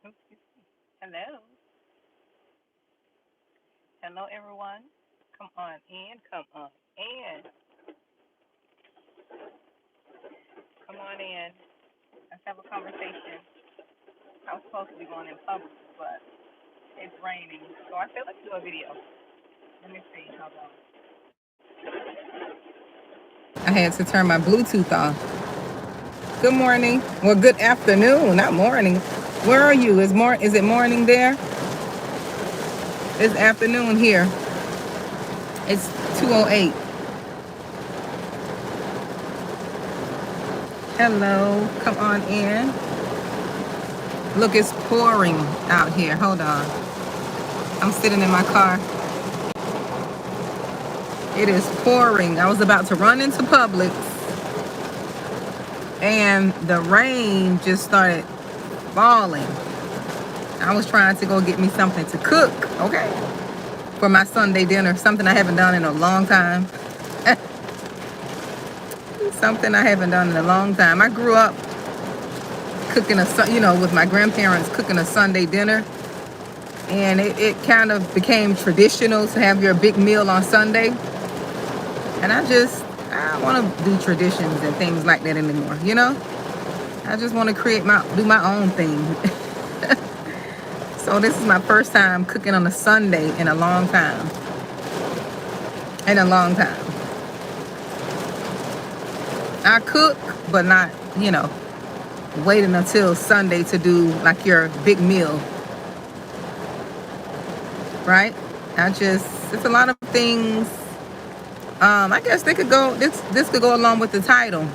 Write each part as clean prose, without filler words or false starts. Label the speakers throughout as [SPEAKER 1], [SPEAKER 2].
[SPEAKER 1] Oops. Hello. Hello, everyone. Come on in. Come on in. Come on in. Let's have a conversation. I was supposed to be going in public, but it's raining. So I said, let's do a video. Let me see. Hold on. I had to turn my Bluetooth off. Good morning. Well, good afternoon, not morning. Where are you? Is it morning there? It's afternoon here. It's 2:08. Hello. Come on in. Look, it's pouring out here. Hold on. I'm sitting in my car. It is pouring. I was about to run into Publix and the rain just started falling. I was trying to go get me something to cook, okay, for my Sunday dinner, something I haven't done in a long time. Something I haven't done in a long time. I grew up cooking with my grandparents cooking a Sunday dinner, and it kind of became traditional to have your big meal on Sunday. And I don't want to do traditions and things like that anymore, I just want to do my own thing. So this is my first time cooking on a Sunday in a long time. I cook, but not, waiting until Sunday to do like your big meal, right? It's a lot of things. I guess this could go along with the title.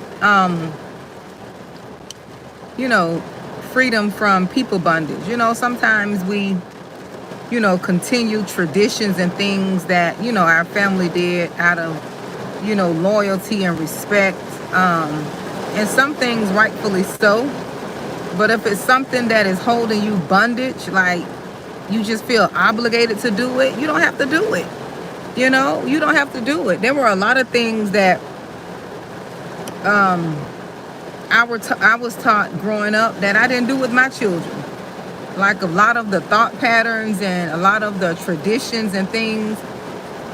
[SPEAKER 1] Freedom from people bondage. Sometimes we, continue traditions and things that, our family did out of, loyalty and respect. And some things rightfully so. But if it's something that is holding you bondage, like you just feel obligated to do it, you don't have to do it. You don't have to do it. There were a lot of things that I was taught growing up that I didn't do with my children. Like a lot of the thought patterns and a lot of the traditions and things,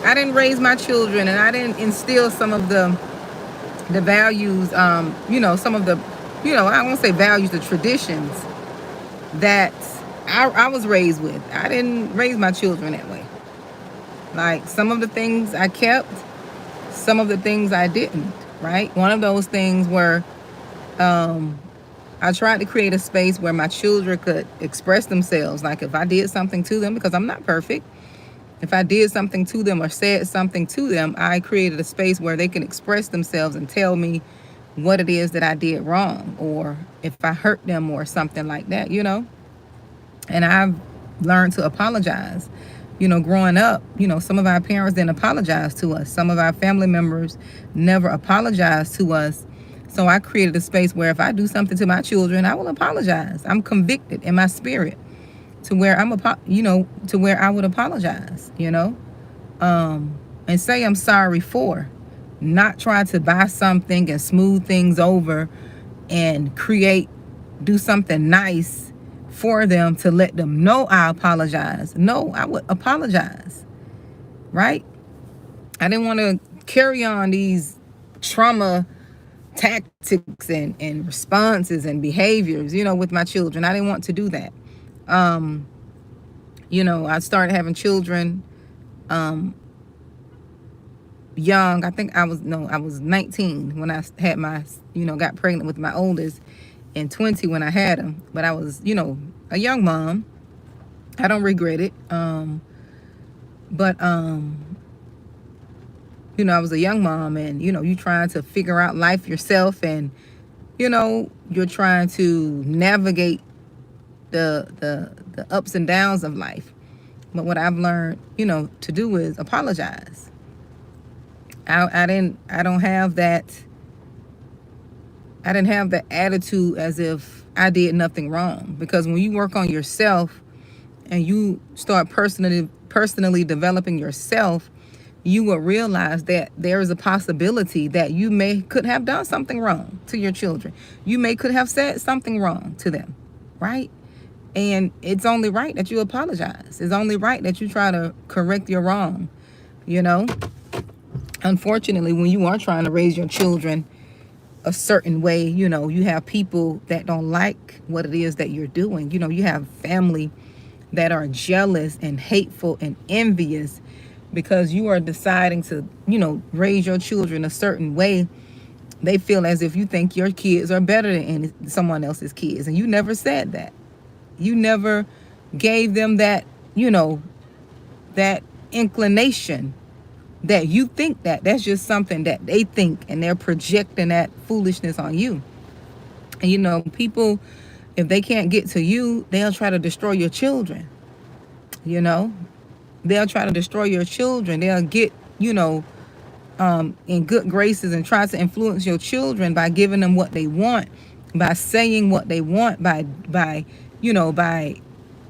[SPEAKER 1] I didn't raise my children, and I didn't instill some of the values, some of the, I won't say values, the traditions that I was raised with. I didn't raise my children that way. Like some of the things I kept, some of the things I didn't, right? One of those things were I tried to create a space where my children could express themselves. Like if I did something to them, because I'm not perfect, if I did something to them or said something to them, I created a space where they can express themselves and tell me what it is that I did wrong, or if I hurt them or something like that, And I've learned to apologize. Growing up, some of our parents didn't apologize to us. Some of our family members never apologized to us. So I created a space where if I do something to my children, I will apologize. I'm convicted in my spirit to where to where I would apologize, and say I'm sorry for, not try to buy something and smooth things over and do something nice for them to let them know I apologize. No, I would apologize, right? I didn't want to carry on these trauma tactics and responses and behaviors, with my children. I didn't want to do that. I started having children young. I think I was 19 when I had got pregnant with my oldest, and 20 when I had him. But I was, a young mom. I don't regret it. But I was a young mom, and you trying to figure out life yourself, and you're trying to navigate the ups and downs of life. But what I've learned, to do is apologize. I didn't have that attitude as if I did nothing wrong, because when you work on yourself and you start personally developing yourself, you will realize that there is a possibility that you could have done something wrong to your children. You could have said something wrong to them, right? And it's only right that you apologize. It's only right that you try to correct your wrong, you know? Unfortunately, when you are trying to raise your children a certain way, you have people that don't like what it is that you're doing. You have family that are jealous and hateful and envious because you are deciding to, raise your children a certain way. They feel as if you think your kids are better than someone else's kids. And you never said that. You never gave them that, that inclination that you think that. That's just something that they think, and they're projecting that foolishness on you. And people, if they can't get to you, they'll try to destroy your children. you know they'll try to destroy your children. They'll get in good graces and try to influence your children by giving them what they want, by saying what they want, by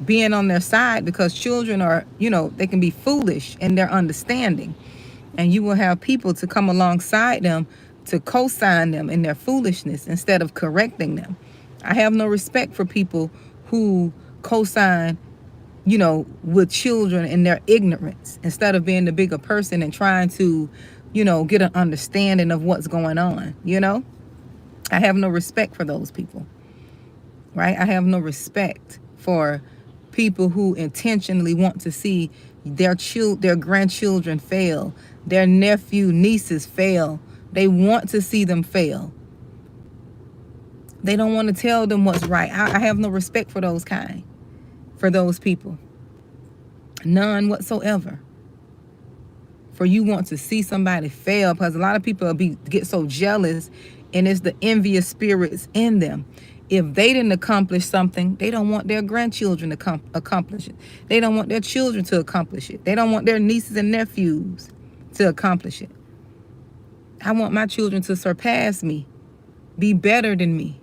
[SPEAKER 1] being on their side, because children are, they can be foolish in their understanding. And you will have people to come alongside them to co-sign them in their foolishness instead of correcting them. I have no respect for people who co-sign, with children in their ignorance instead of being the bigger person and trying to, get an understanding of what's going on. I have no respect for those people, right? I have no respect for people who intentionally want to see their grandchildren fail, their nephew, nieces fail. They want to see them fail. They don't want to tell them what's right. I have no respect for for those people. None whatsoever. For you want to see somebody fail, because a lot of people get so jealous, and it's the envious spirits in them. If they didn't accomplish something, they don't want their grandchildren to accomplish it. They don't want their children to accomplish it. They don't want their nieces and nephews to accomplish it. I want my children to surpass me, be better than me,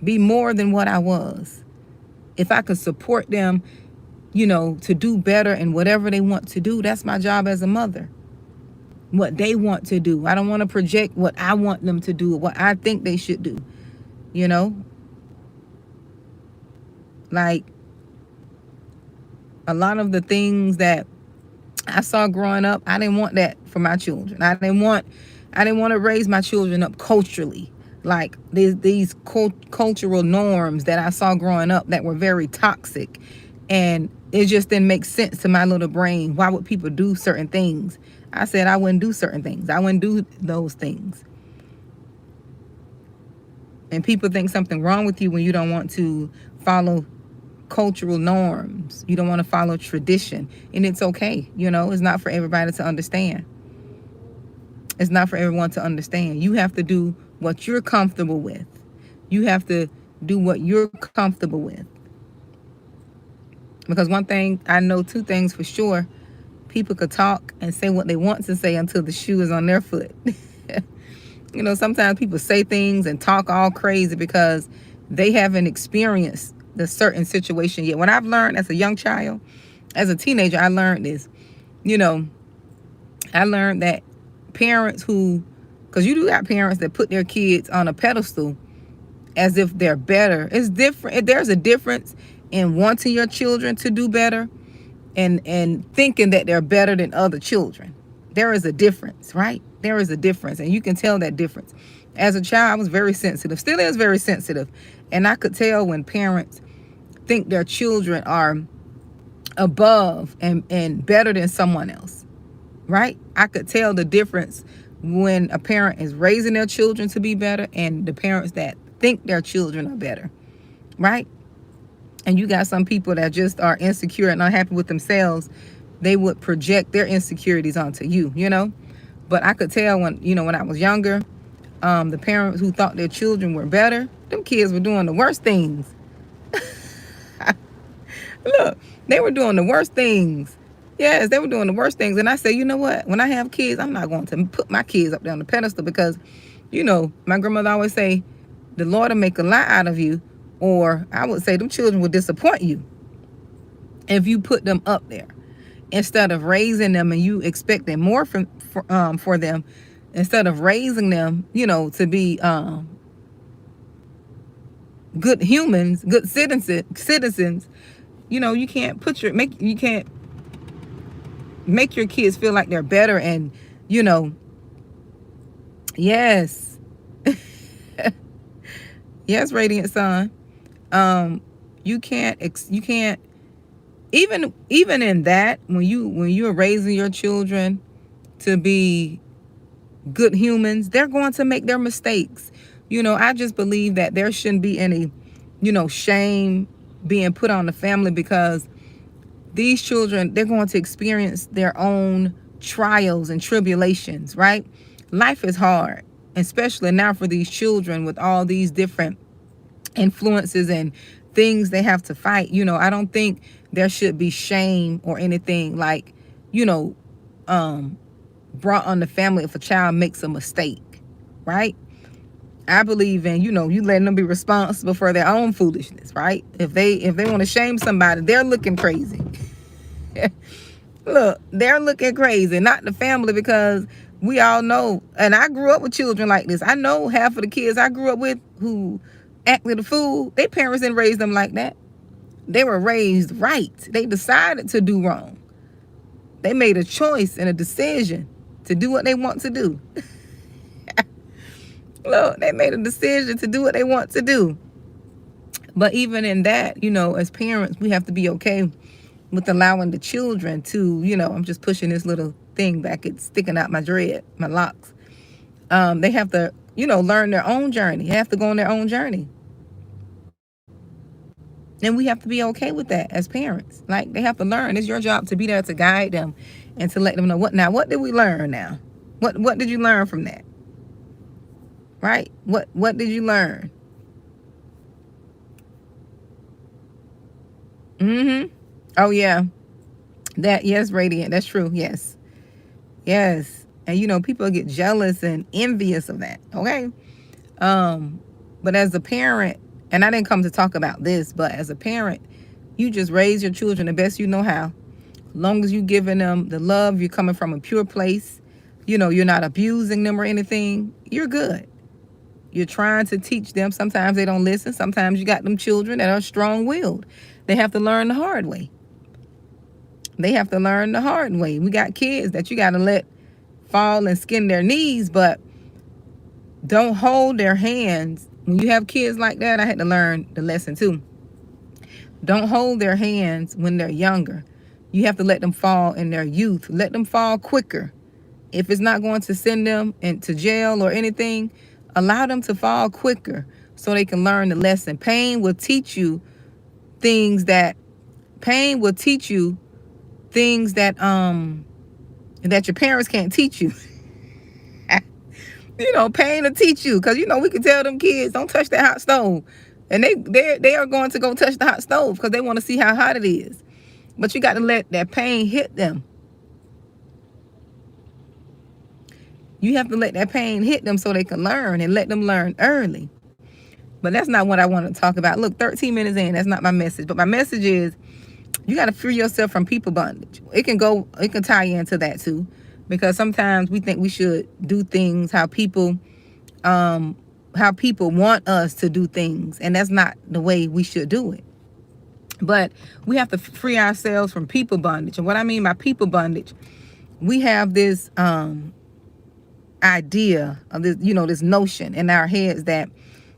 [SPEAKER 1] be more than what I was. If I could support them, to do better in whatever they want to do, that's my job as a mother. What they want to do. I don't want to project what I want them to do or what I think they should do. Like a lot of the things that I saw growing up, I didn't want that for my children. I didn't want to raise my children up culturally. Like these cultural norms that I saw growing up that were very toxic. And it just didn't make sense to my little brain. Why would people do certain things? I said I wouldn't do certain things. I wouldn't do those things. And people think something wrong with you when you don't want to follow cultural norms. You don't want to follow tradition. And it's okay. It's not for everybody to understand. It's not for everyone to understand. You have to do what you're comfortable with. You have to do what you're comfortable with. Because one thing, I know two things for sure. People could talk and say what they want to say until the shoe is on their foot. Sometimes people say things and talk all crazy because they haven't experienced the certain situation yet. When I've learned as a young child, as a teenager, I learned this. I learned that parents because you do got parents that put their kids on a pedestal as if they're better. It's different. There's a difference in wanting your children to do better and thinking that they're better than other children. There is a difference, right? There is a difference, and you can tell that difference. As a child, I was very sensitive, still is very sensitive, and I could tell when parents think their children are above and better than someone else, right? I could tell the difference when a parent is raising their children to be better and the parents that think their children are better, right? And you got some people that just are insecure and unhappy with themselves. They would project their insecurities onto you, But I could tell when I was younger, the parents who thought their children were better, them kids were doing the worst things. Look, they were doing the worst things. Yes, they were doing the worst things. And I said, you know what? When I have kids, I'm not going to put my kids up there on the pedestal because, my grandmother always say, the Lord will make a lie out of you. Or I would say them children will disappoint you if you put them up there instead of raising them and you expecting more for them, instead of raising them, to be, good humans, good citizens, you can't you can't make your kids feel like they're better. And you know yes, yes, radiant son. um you can't, even in that, when you're raising your children to be good humans, they're going to make their mistakes. I just believe that there shouldn't be any shame being put on the family, because these children, they're going to experience their own trials and tribulations, right? Life is hard, especially now for these children with all these different influences and things they have to fight. I don't think there should be shame or anything like, you know, um, brought on the family if a child makes a mistake, right? I believe in, you letting them be responsible for their own foolishness, right? If they want to shame somebody, they're looking crazy. Look, they're looking crazy, not the family, because we all know, and I grew up with children like this. I know half of the kids I grew up with who acted a fool, their parents didn't raise them like that. They were raised right. They decided to do wrong. They made a choice and a decision to do what they want to do. Look, they made a decision to do what they want to do. But even in that, as parents, we have to be okay with allowing the children to, I'm just pushing this little thing back. It's sticking out my locks. They have to, learn their own journey. They have to go on their own journey. And we have to be okay with that as parents. Like, they have to learn. It's your job to be there to guide them and to let them know what did we learn now? What did you learn from that? Right? What did you learn? Mm-hmm. Oh yeah. Yes, radiant. That's true. Yes. Yes. And people get jealous and envious of that. Okay. But as a parent, and I didn't come to talk about this, but as a parent, you just raise your children the best you know how. As long as you're giving them the love, you're coming from a pure place, you're not abusing them or anything, you're good. You're trying to teach them. Sometimes they don't listen. Sometimes you got them children that are strong-willed. They have to learn the hard way. They have to learn the hard way. We got kids that you got to let fall and skin their knees, but don't hold their hands. When you have kids like that, I had to learn the lesson too. Don't hold their hands when they're younger. You have to let them fall in their youth. Let them fall quicker. If it's not going to send them into jail or anything, allow them to fall quicker so they can learn the lesson. Pain will teach you things that that your parents can't teach you. Pain will teach you, because we can tell them kids don't touch that hot stove, and they are going to go touch the hot stove because they want to see how hot it is. But you got to let that pain hit them. You have to let that pain hit them so they can learn, and let them learn early. But that's not what I want to talk about. Look, 13 minutes in, that's not my message. But my message is, you got to free yourself from people bondage. It can tie into that too, because sometimes we think we should do things how people want us to do things, and that's not the way we should do it. But we have to free ourselves from people bondage. And what I mean by people bondage, we have this idea of this, this notion in our heads that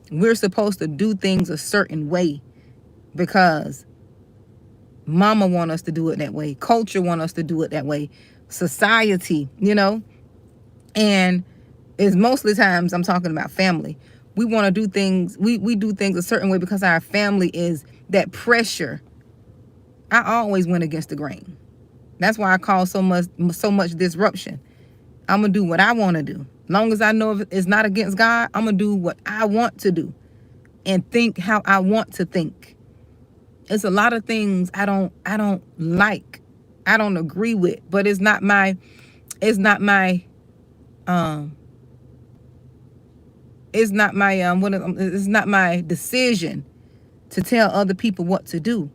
[SPEAKER 1] we're supposed to do things a certain way because mama want us to do it that way, culture want us to do it that way, society, and it's mostly times I'm talking about family. We want to do things, we do things a certain way because our family is that pressure. I always went against the grain. That's why I call so much disruption. I'm going to do what I want to do. Long as I know it's not against God, I'm going to do what I want to do and think how I want to think. It's a lot of things I don't like. I don't agree with, but it's not my it's not my decision to tell other people what to do.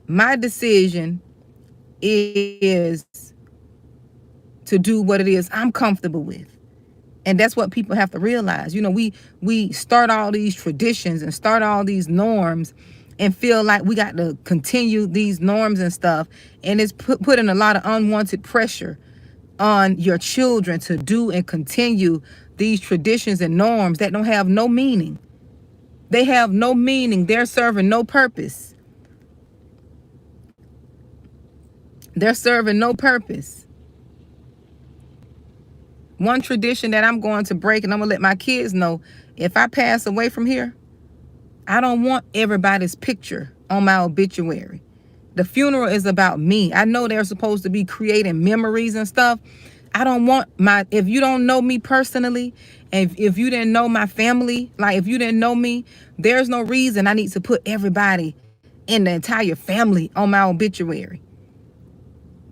[SPEAKER 1] My decision is to do what it is I'm comfortable with. And that's what people have to realize. You know, we start all these traditions and start all these norms and feel like we got to continue these norms and stuff. And it's putting a lot of unwanted pressure on your children to do and continue these traditions and norms that don't have no meaning. They have no meaning. They're serving no purpose. They're serving no purpose. One tradition that I'm going to break, and I'm going to let my kids know, if I pass away from here, I don't want everybody's picture on my obituary. The funeral is about me. I know they're supposed to be creating memories and stuff. I don't want if you don't know me personally, and if you didn't know my family, like if you didn't know me, there's no reason I need to put everybody in the entire family on my obituary.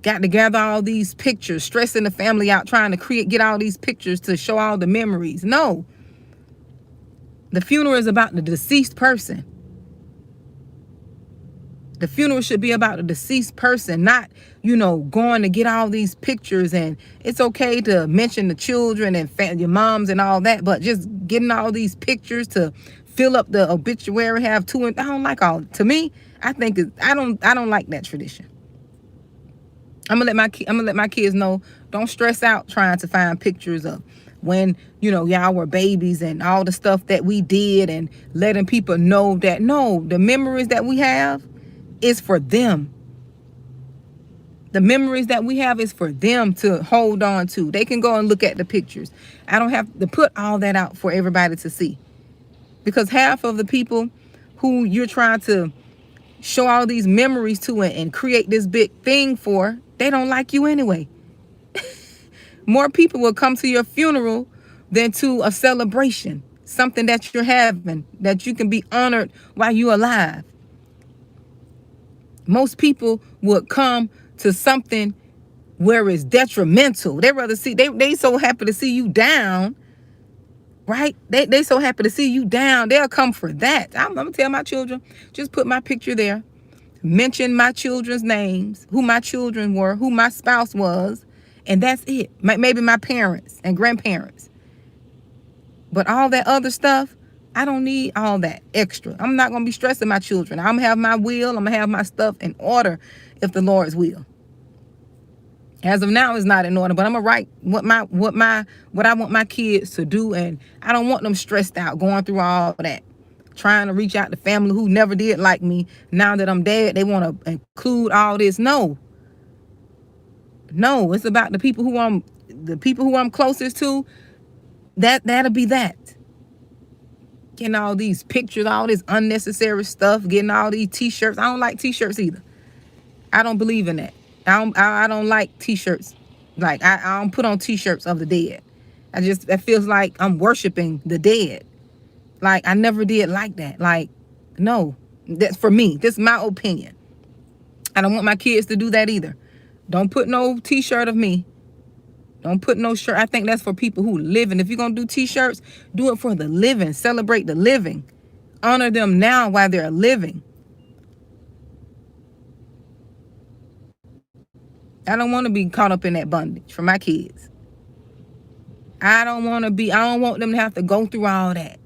[SPEAKER 1] Got to gather all these pictures, stressing the family out, trying to get all these pictures to show all the memories. No. The funeral is about the deceased person. The funeral should be about the deceased person, not, going to get all these pictures. And it's okay to mention the children and your moms and all that, but just getting all these pictures to fill up the obituary, have two, and I don't like all. To me, I think I don't like that tradition. I'm gonna let my kids know, don't stress out trying to find pictures of when, y'all were babies and all the stuff that we did, and letting people know that, no, the memories that we have is for them. The memories that we have is for them to hold on to. They can go and look at the pictures. I don't have to put all that out for everybody to see. Because half of the people who you're trying to show all these memories to and create this big thing for, they don't like you anyway. More people will come to your funeral than to a celebration, something that you're having, that you can be honored while you're alive. Most people would come to something where it's detrimental. They rather see, they so happy to see you down, right? They so happy to see you down. They'll come for that. I'm gonna tell my children, just put my picture there. Mention my children's names, who my children were, who my spouse was, and that's it. Maybe my parents and grandparents. But all that other stuff, I don't need all that extra. I'm not going to be stressing my children. I'm going to have my will. I'm going to have my stuff in order if the Lord's will. As of now, it's not in order, but I'm going to write what I want my kids to do, and I don't want them stressed out going through all that. Trying to reach out to family who never did like me. Now that I'm dead, they want to include all this. No, it's about the people who I'm closest to. That'll be that. Getting all these pictures, all this unnecessary stuff. Getting all these T-shirts. I don't like T-shirts either. I don't believe in that. I don't like T-shirts. Like I don't put on T-shirts of the dead. That feels like I'm worshiping the dead. Like, I never did like that. Like, no, that's for me. This is my opinion. I don't want my kids to do that either. Don't put no T-shirt of me. Don't put no shirt. I think that's for people who live. And if you're going to do T-shirts, do it for the living. Celebrate the living. Honor them now while they're living. I don't want to be caught up in that bondage for my kids. I don't want them to have to go through all that.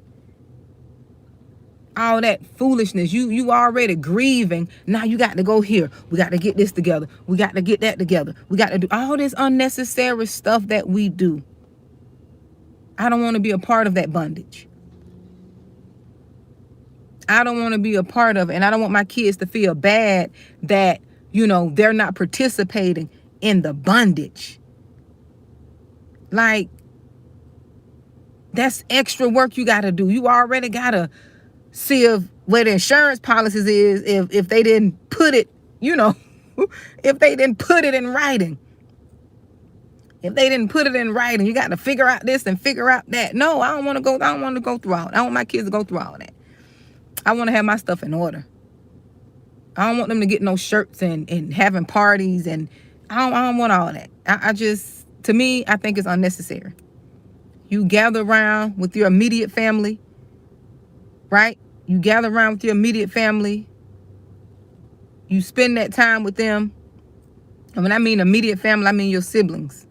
[SPEAKER 1] All that foolishness. You already grieving. Now you got to go here. We got to get this together. We got to get that together. We got to do all this unnecessary stuff that we do. I don't want to be a part of that bondage. I don't want to be a part of it. And I don't want my kids to feel bad that, they're not participating in the bondage. Like, that's extra work you got to do. You already got to see where the insurance policies is if they didn't put it, if they didn't put it in writing. If they didn't put it in writing, you got to figure out this and figure out that. No, I don't want to go through all that. I don't want my kids to go through all that. I want to have my stuff in order. I don't want them to get no shirts and having parties, and I don't want all that. To me, I think it's unnecessary. You gather around with your immediate family, right? You gather around with your immediate family. You spend that time with them. And when I mean immediate family, I mean your siblings.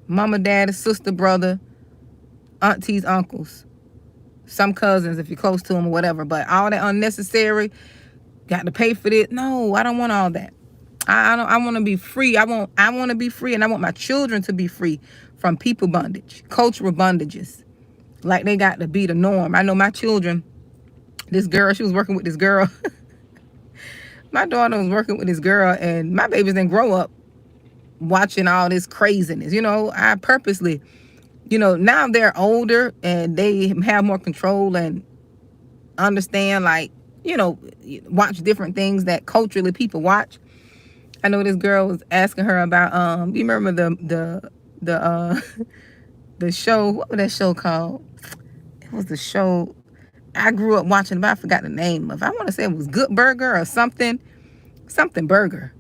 [SPEAKER 1] Mama, daddy, sister, brother, aunties, uncles, some cousins if you're close to them or whatever. But all that unnecessary, got to pay for this. No, I don't want all that. I don't. I want to be free. I want to be free, and I want my children to be free from people bondage, cultural bondages. Like they got to be the norm. I know my children. This girl, she was working with this girl. My daughter was working with this girl, and my babies didn't grow up watching all this craziness. I purposely, now they're older and they have more control and understand, like, watch different things that culturally people watch. I know this girl was asking her about you remember the the show, what was that show called? It was the show I grew up watching, but I forgot the name of. I want to say it was Good Burger or something Burger.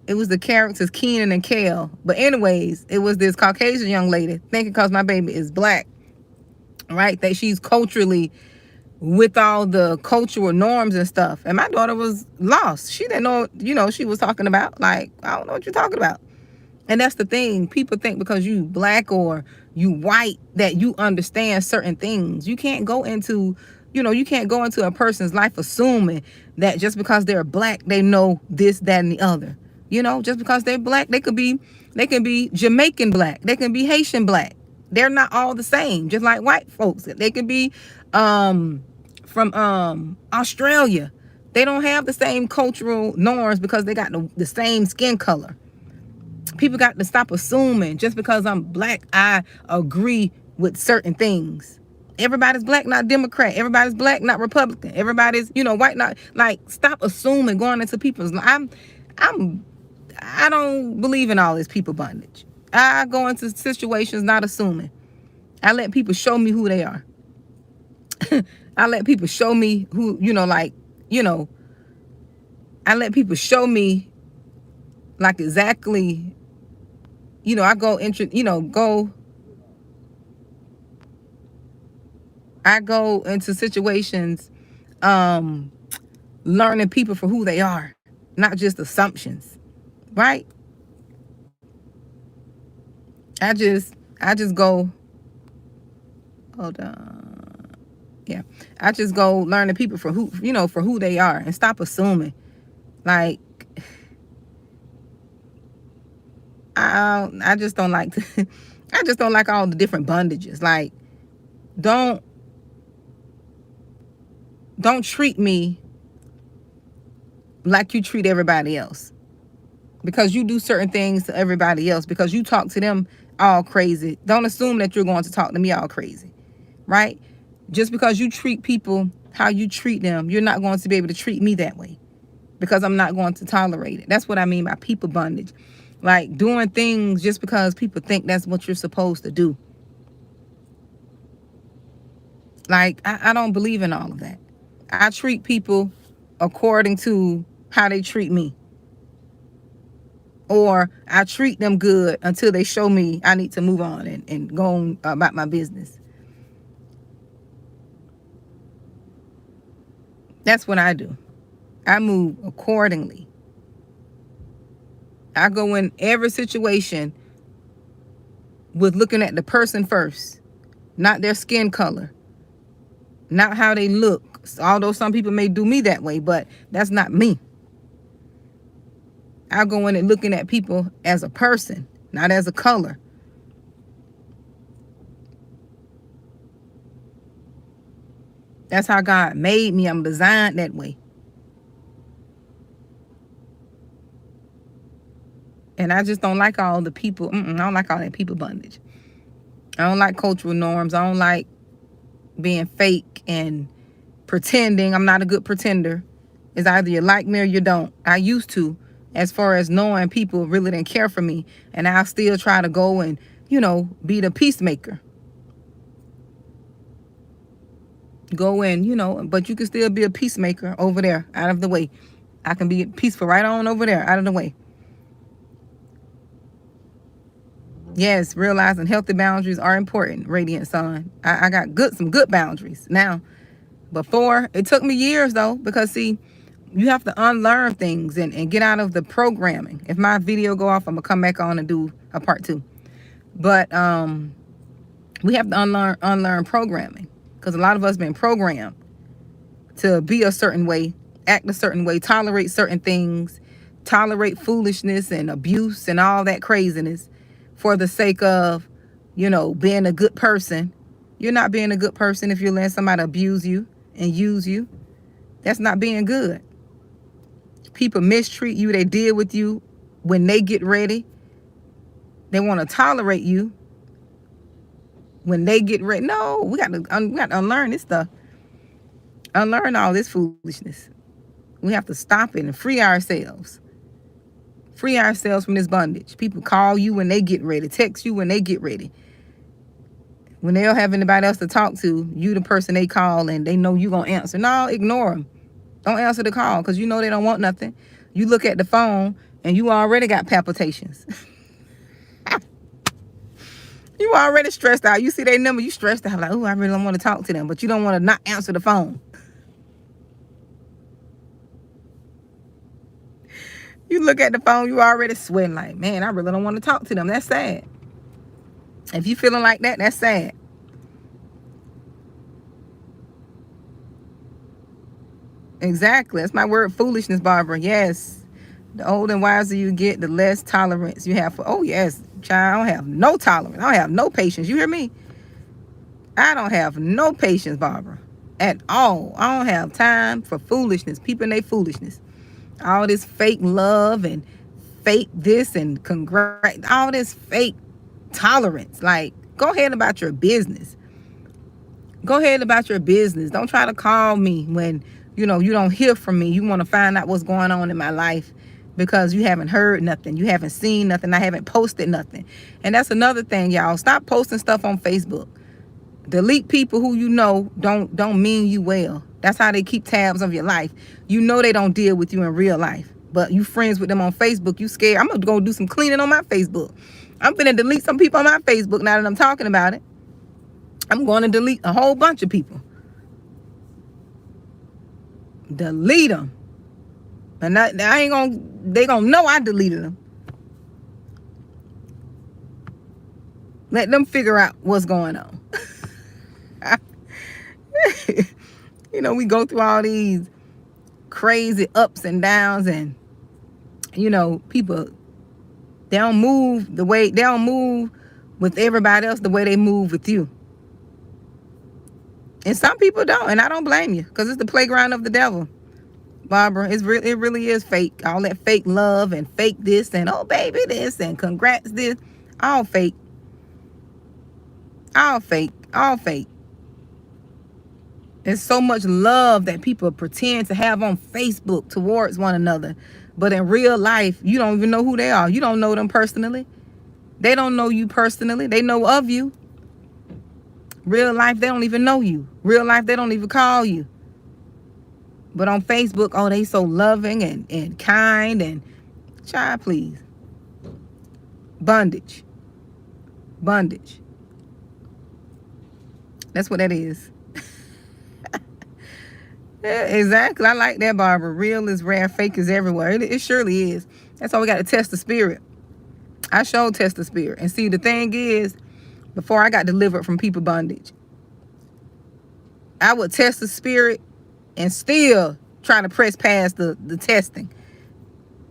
[SPEAKER 1] It was the characters Keenan and Kel. But anyways, it was this Caucasian young lady, thinking because my baby is black, right, that she's culturally with all the cultural norms and stuff. And my daughter was lost. She didn't know, she was talking about. Like, I don't know what you're talking about. And that's the thing. People think because you black or you white that you understand certain things. You can't go into, a person's life assuming that just because they're black, they know this, that, and the other. Just because they're black, they could be Jamaican black. They can be Haitian black. They're not all the same, just like white folks. They could be from Australia. They don't have the same cultural norms because they got the same skin color. People got to stop assuming just because I'm black, I agree with certain things. Everybody's black, not Democrat. Everybody's black, not Republican. Everybody's, white, not, like, stop assuming going into people's. I don't believe in all this people bondage. I go into situations not assuming. I let people show me who they are. I let people show me who, I let people show me, like, exactly, I go into situations, learning people for who they are, not just assumptions, right? I just go, hold on. Yeah. I just go learning people for who they are and stop assuming. Like, I just don't like to, I just don't like all the different bondages. Like, don't treat me like you treat everybody else. Because you do certain things to everybody else, because you talk to them all crazy. Don't assume that you're going to talk to me all crazy, right? Just because you treat people how you treat them, you're not going to be able to treat me that way, because I'm not going to tolerate it. That's what I mean by people bondage. Like, doing things just because people think that's what you're supposed to do. Like, I don't believe in all of that. I treat people according to how they treat me. Or I treat them good until they show me I need to move on and go on about my business. That's what I do. I move accordingly. I go in every situation with looking at the person first, not their skin color, not how they look. Although some people may do me that way, but that's not me. I go in and looking at people as a person, not as a color. That's how God made me. I'm designed that way. And I just don't like all the people. I don't like all that people bondage. I don't like cultural norms. I don't like being fake and pretending. I'm not a good pretender. It's either you like me or you don't. I used to, as far as knowing people really didn't care for me. And I'll still try to go and, be the peacemaker. Go in, but you can still be a peacemaker over there, out of the way. I can be peaceful right on over there, out of the way. Yes, realizing healthy boundaries are important, Radiant Sun. I got some good boundaries now. Before, it took me years though, because see, you have to unlearn things and get out of the programming. If my video go off, I'm gonna come back on and do a part 2. But we have to unlearn programming, because a lot of us been programmed to be a certain way, act a certain way, tolerate certain things, tolerate foolishness and abuse and all that craziness for the sake of, being a good person. You're not being a good person if you're letting somebody abuse you and use you. That's not being good. People mistreat you. They deal with you when they get ready. They want to tolerate you when they get ready. No, we got to unlearn this stuff. Unlearn all this foolishness. We have to stop it and free ourselves. Free ourselves from this bondage. People call you when they get ready, text you when they get ready. When they don't have anybody else to talk to, you the person they call and they know you going to answer. No, ignore them. Don't answer the call, because you know they don't want nothing. You look at the phone and you already got palpitations. You already stressed out. You see their number, you stressed out. Like, oh, I really don't want to talk to them. But you don't want to not answer the phone. You look at the phone, you already sweating like, man, I really don't want to talk to them. That's sad. If you feeling like that, that's sad. Exactly. That's my word, foolishness, Barbara. Yes. The older and wiser you get, the less tolerance you have for, oh, yes, child, I don't have no tolerance. I don't have no patience. You hear me? I don't have no patience, Barbara, at all. I don't have time for foolishness. People and their foolishness. All this fake love and fake this and all this fake tolerance. Like, go ahead about your business. Go ahead about your business. Don't try to call me when, you don't hear from me. You want to find out what's going on in my life because you haven't heard nothing. You haven't seen nothing. I haven't posted nothing. And that's another thing, y'all. Stop posting stuff on Facebook. Delete people who don't mean you well. That's how they keep tabs of your life. You know they don't deal with you in real life, but you friends with them on Facebook. You scared. I'm going to go do some cleaning on my Facebook. I'm going to delete some people on my Facebook now that I'm talking about it. I'm going to delete a whole bunch of people. Delete them. And they going to know I deleted them. Let them figure out what's going on. We go through all these crazy ups and downs, and people, they don't move with everybody else the way they move with you. And some people don't, and I don't blame you, because it's the playground of the devil, Barbara. It really is fake. All that fake love and fake this and oh baby this and congrats this, all fake. All fake. All fake. There's so much love that people pretend to have on Facebook towards one another. But in real life, you don't even know who they are. You don't know them personally. They don't know you personally. They know of you. Real life, they don't even know you. Real life, they don't even call you. But on Facebook, oh, they so loving and kind and, child, please. Bondage. Bondage. That's what that is. Yeah, exactly. I like that, Barbara. Real is rare, fake is everywhere. It surely is. That's why we got to test the spirit. I sure test the spirit. And see, the thing is, before I got delivered from people bondage, I would test the spirit and still try to press past the testing.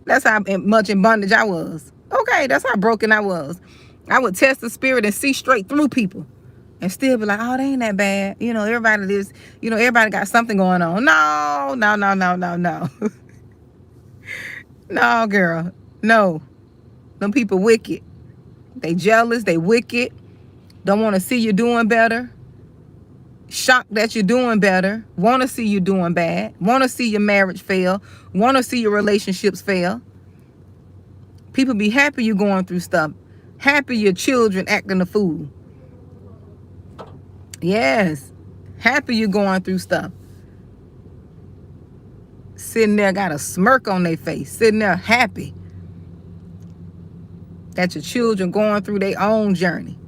[SPEAKER 1] That's how much in bondage I was. Okay, that's how broken I was. I would test the spirit and see straight through people. And still be like, oh, they ain't that bad. Everybody got something going on. No. No, girl. No. Them people wicked. They jealous. They wicked. Don't want to see you doing better. Shocked that you're doing better. Want to see you doing bad. Want to see your marriage fail. Want to see your relationships fail. People be happy you going through stuff. Happy your children acting a fool. Yes. Happy you going through stuff. Sitting there got a smirk on their face. Sitting there happy that your children going through their own journey.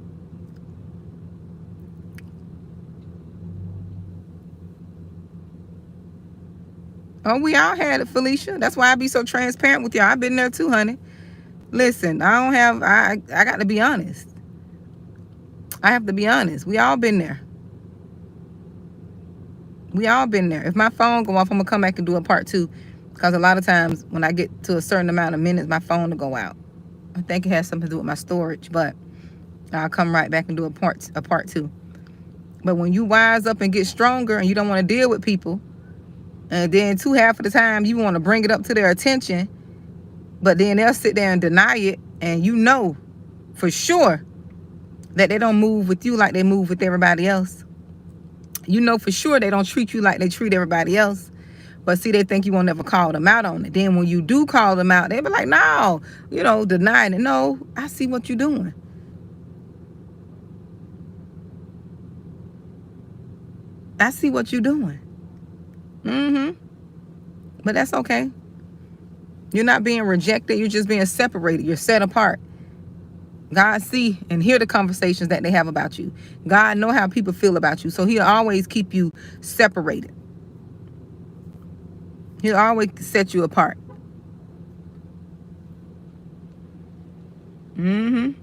[SPEAKER 1] Oh, we all had it, Felicia. That's why I be so transparent with y'all. I've been there too, honey. Listen, I got to be honest. I have to be honest. We all been there. We all been there. If my phone go off, I'm gonna come back and do a part 2, because a lot of times when I get to a certain amount of minutes, my phone will go out. I think it has something to do with my storage, but I'll come right back and do a part 2. But when you wise up and get stronger and you don't want to deal with people, and then half of the time you want to bring it up to their attention, but then they'll sit there and deny it, and you know for sure that they don't move with you like they move with everybody else. You know for sure they don't treat you like they treat everybody else. But see, they think you won't ever call them out on it. Then when you do call them out, they be like, no, denying it. No, I see what you're doing. I see what you're doing. But that's okay. You're not being rejected. You're just being separated. You're set apart. God see and hear the conversations that they have about you. God know how people feel about you. So he'll always keep you separated. He'll always set you apart. Oh,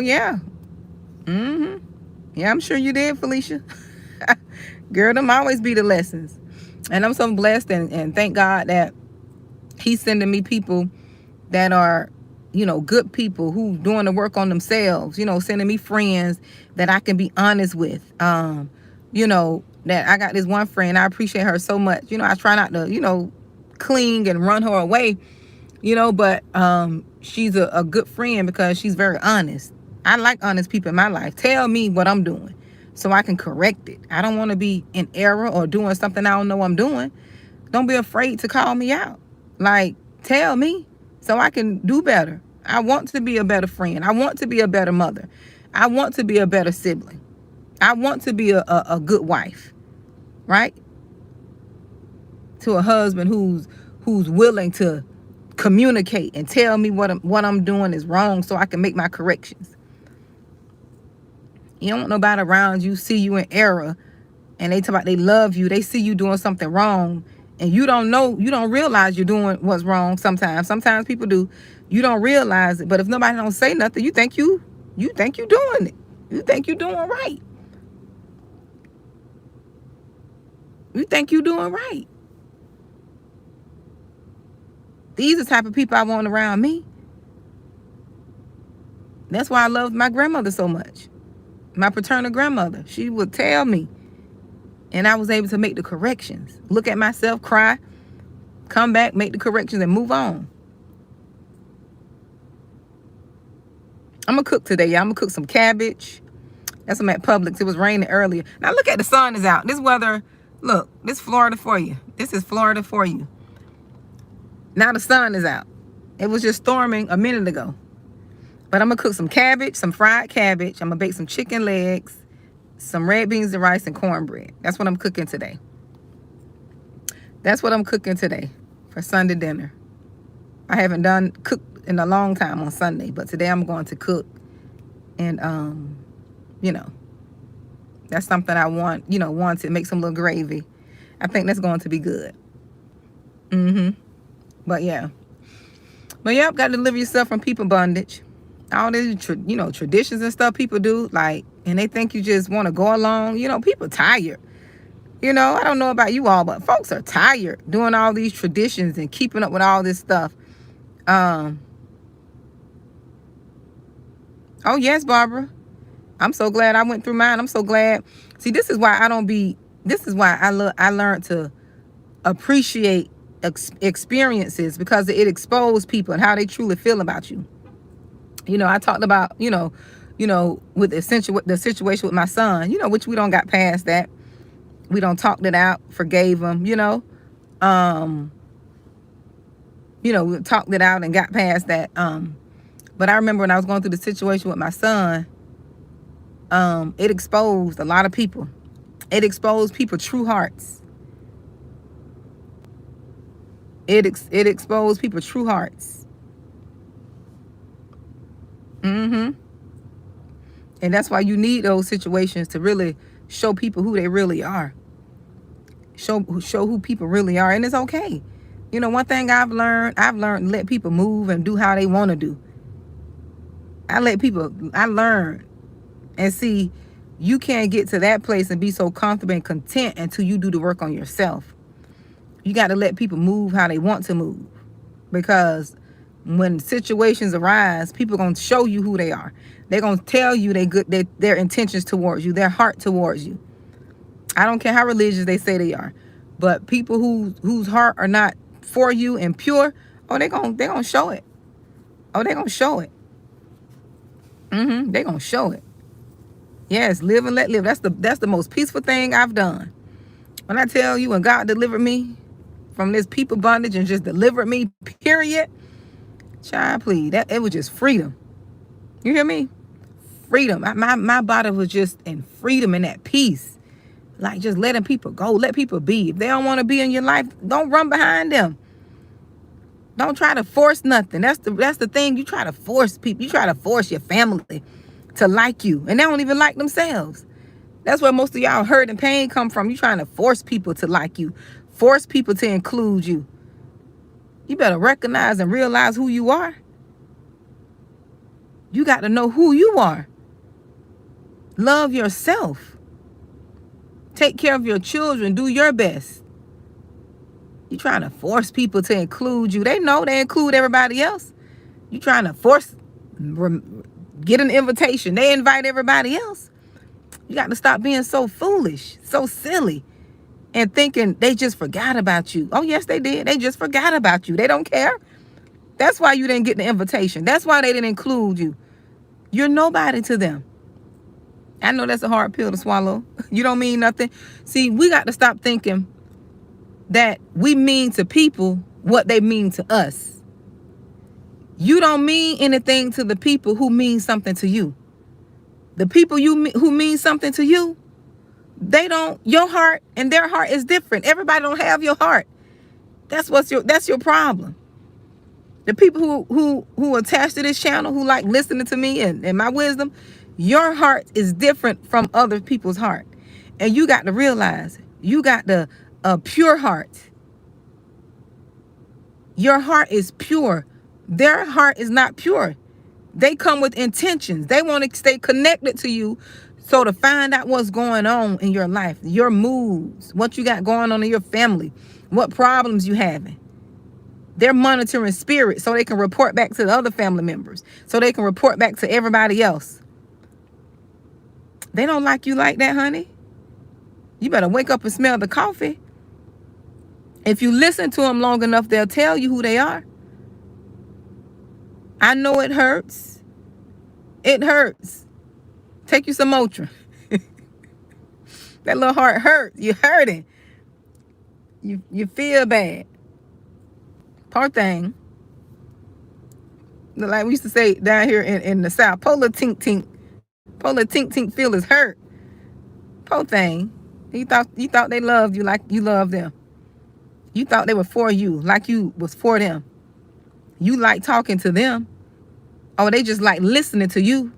[SPEAKER 1] yeah. Yeah, I'm sure you did, Felicia. Girl, them always be the lessons. And I'm so blessed and thank God that he's sending me people that are, good people who doing the work on themselves, sending me friends that I can be honest with. That I got this one friend, I appreciate her so much. I try not to, cling and run her away, but she's a good friend because she's very honest. I like honest people in my life. Tell me what I'm doing so I can correct it. I don't want to be in error or doing something I don't know I'm doing. Don't be afraid to call me out. Like, tell me so I can do better. I want to be a better friend. I want to be a better mother. I want to be a better sibling. I want to be a good wife, right? To a husband who's willing to communicate and tell me what I'm doing is wrong so I can make my corrections. You don't want nobody around you see you in error and they talk about they love you. They see you doing something wrong and you don't know, you don't realize you're doing what's wrong sometimes. Sometimes people do. You don't realize it. But if nobody don't say nothing, you think you're doing it. You think you're doing right. You think you're doing right. These are the type of people I want around me. That's why I loved my grandmother so much. My paternal grandmother. She would tell me. And I was able to make the corrections. Look at myself, cry, come back, make the corrections, and move on. I'm going to cook today, y'all. I'm going to cook some cabbage. That's what I'm at Publix. It was raining earlier. Now look at the sun is out. This weather, look, this Florida for you. This is Florida for you. Now the sun is out. It was just storming a minute ago. But I'm going to cook some cabbage, some fried cabbage. I'm going to bake some chicken legs, some red beans and rice and cornbread. That's what I'm cooking today. That's what I'm cooking today for Sunday dinner. I haven't cooked in a long time on Sunday, but today I'm going to cook. And, that's something I want to make some little gravy. I think that's going to be good. But yeah. But yeah, got to deliver yourself from people bondage. All these, traditions and stuff people do, and they think you just want to go along. People tired. I don't know about you all, but folks are tired doing all these traditions and keeping up with all this stuff. Oh, yes, Barbara. I'm so glad I went through mine. I'm so glad. See, this is why I learned to appreciate experiences, because it exposed people and how they truly feel about you. I talked about, with the situation with my son, which we don't got past that. We don't talked it out, forgave him, we talked it out and got past that. But I remember when I was going through the situation with my son, it exposed a lot of people. It exposed people's true hearts. It exposed people's true hearts. And that's why you need those situations to really show people who they really are. Show who people really are. And it's okay. You know, one thing I've learned to let people move and do how they want to do. I learn and see you can't get to that place and be so comfortable and content until you do the work on yourself. You got to let people move how they want to move, because when situations arise, people are going to show you who they are. They're going to tell you their intentions towards you, their heart towards you. I don't care how religious they say they are, but people whose heart are not for you and pure, oh, they're gonna show it. Oh, they're gonna show it. They're gonna show it. Yes, live and let live. That's the most peaceful thing I've done. When I tell you, when God delivered me from this people bondage and just delivered me, period, child, please, that it was just freedom. You hear me? Freedom. My body was just in freedom and at peace. Like just letting people go, let people be. If they don't want to be in your life, don't run behind them. Don't try to force nothing. That's the thing. You try to force people. You try to force your family to like you, and they don't even like themselves. That's where most of y'all hurt and pain come from. You trying to force people to like you, force people to include you. You better recognize and realize who you are. You got to know who you are. Love yourself. Take care of your children. Do your best. You trying to force people to include you. They know they include everybody else. You trying to get an invitation. They invite everybody else. You got to stop being so foolish, so silly, and thinking they just forgot about you. Oh, yes, they did. They just forgot about you. They don't care. That's why you didn't get the invitation. That's why they didn't include you. You're nobody to them. I know that's a hard pill to swallow. You don't mean nothing. See, we got to stop thinking that we mean to people what they mean to us. You don't mean anything to the people who mean something to you. The people who mean something to you, they don't. Your heart and their heart is different. Everybody don't have your heart. That's your problem. The people who attach to this channel, who like listening to me and my wisdom, your heart is different from other people's heart. And you got to realize you got a pure heart. Your heart is pure. Their heart is not pure. They come with intentions. They want to stay connected to you. So to find out what's going on in your life, your moods, what you got going on in your family, what problems you having. They're monitoring spirit so they can report back to the other family members, so they can report back to everybody else. They don't like you like that, honey. You better wake up and smell the coffee. If you listen to them long enough, they'll tell you who they are. I know it hurts. It hurts. Take you some Motrin. That little heart hurts. You're hurting. You feel bad. Poor thing. Like we used to say down here in the South, Polar tink tink. Polar tink tink feel is hurt. Poor thing. You thought they loved you like you loved them. You thought they were for you like you was for them. You like talking to them. Oh, they just like listening to you.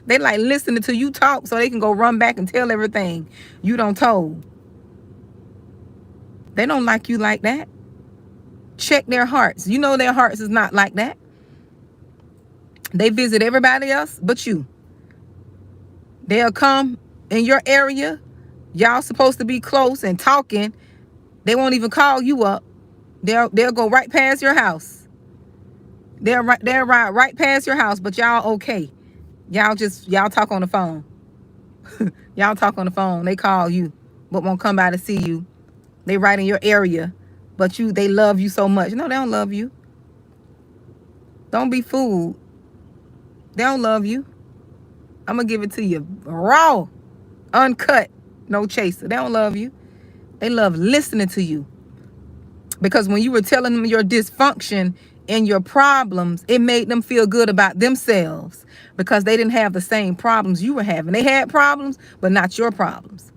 [SPEAKER 1] They like listening to you talk so they can go run back and tell everything you done told. They don't like you like that. Check their hearts. You know their hearts is not like that. They visit everybody else but you. They'll come in your area. Y'all supposed to be close and talking. They won't even call you up. They'll go right past your house. They'll ride right past your house, but y'all okay. Y'all talk on the phone. Y'all talk on the phone. They call you, but won't come by to see you. They right in your area, but they love you so much. No, they don't love you. Don't be fooled. They don't love you. I'm going to give it to you raw, uncut, no chaser. They don't love you. They love listening to you. Because when you were telling them your dysfunction and your problems, it made them feel good about themselves because they didn't have the same problems you were having. They had problems, but not your problems.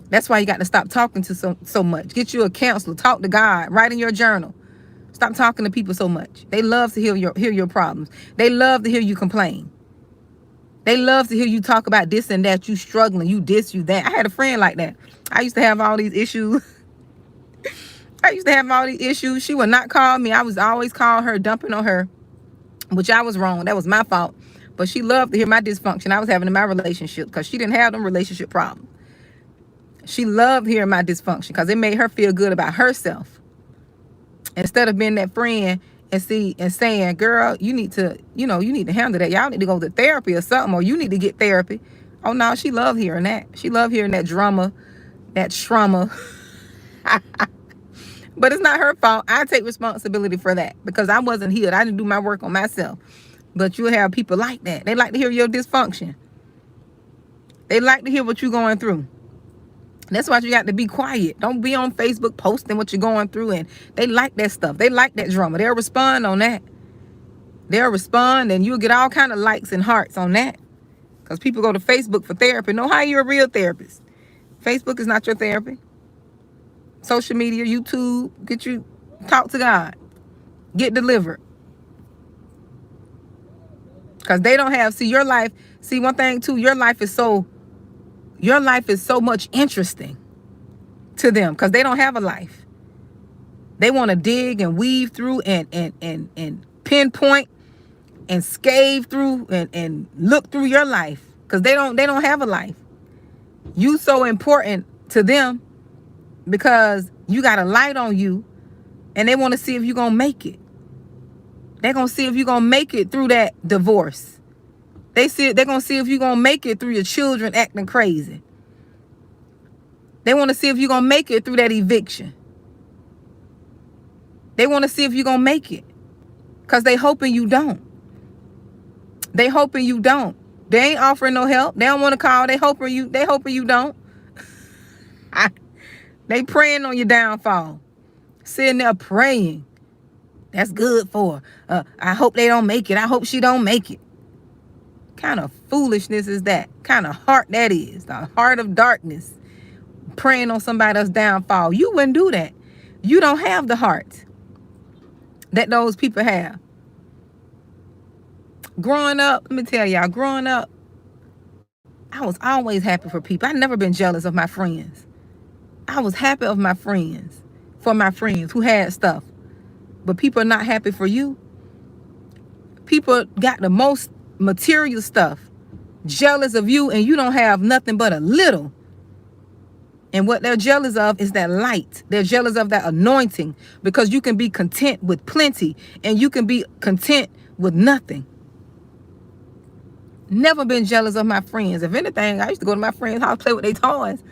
[SPEAKER 1] That's why you got to stop talking to so much. Get you a counselor. Talk to God. Write in your journal. Stop talking to people so much. They love to hear your problems. They love to hear you complain. They love to hear you talk about this and that. You struggling. You this, you that. I had a friend like that. I used to have all these issues. I used to have all these issues. She would not call me. I was always calling her, dumping on her, which I was wrong. That was my fault. But she loved to hear my dysfunction I was having in my relationship because she didn't have them relationship problems. She loved hearing my dysfunction because it made her feel good about herself. Instead of being that friend and saying, girl, you need to handle that. Y'all need to go to therapy or something, or you need to get therapy. Oh no, she loved hearing that. She loved hearing that drama, that trauma. But it's not her fault. I take responsibility for that because I wasn't healed. I didn't do my work on myself. But you have people like that. They like to hear your dysfunction. They like to hear what you're going through. That's why you got to be quiet. Don't be on Facebook posting what you're going through. And they like that stuff. They like that drama. They'll respond on that. They'll respond and you'll get all kind of likes and hearts on that. Because people go to Facebook for therapy. Know how you're a real therapist. Facebook is not your therapy. Social media, YouTube, get you talk to God. Get delivered. Because they don't have, see your life, see one thing too, your life is so much interesting to them because they don't have a life. They want to dig and weave through and pinpoint and scave through and look through your life because they don't have a life. You so important to them because you got a light on you and they want to see if you're going to make it. They're going to see if you're going to make it through that divorce. They're going to see if you're going to make it through your children acting crazy. They want to see if you're going to make it through that eviction. They want to see if you're going to make it because they hoping you don't. They hoping you don't. They ain't offering no help. They don't want to call. They hoping you don't. They praying on your downfall. Sitting there praying. That's good for her. I hope they don't make it. I hope she don't make it. Kind of foolishness is that? Kind of heart that is. The heart of darkness. Praying on somebody else's downfall. You wouldn't do that. You don't have the heart that those people have. Growing up, let me tell y'all, growing up, I was always happy for people. I never been jealous of my friends. I was happy of my friends, for my friends who had stuff. But people are not happy for you. People got the most material stuff, jealous of you, and you don't have nothing but a little. And what they're jealous of is that light. They're jealous of that anointing because you can be content with plenty and you can be content with nothing. Never been jealous of my friends. If anything, I used to go to my friends' house, play with their toys.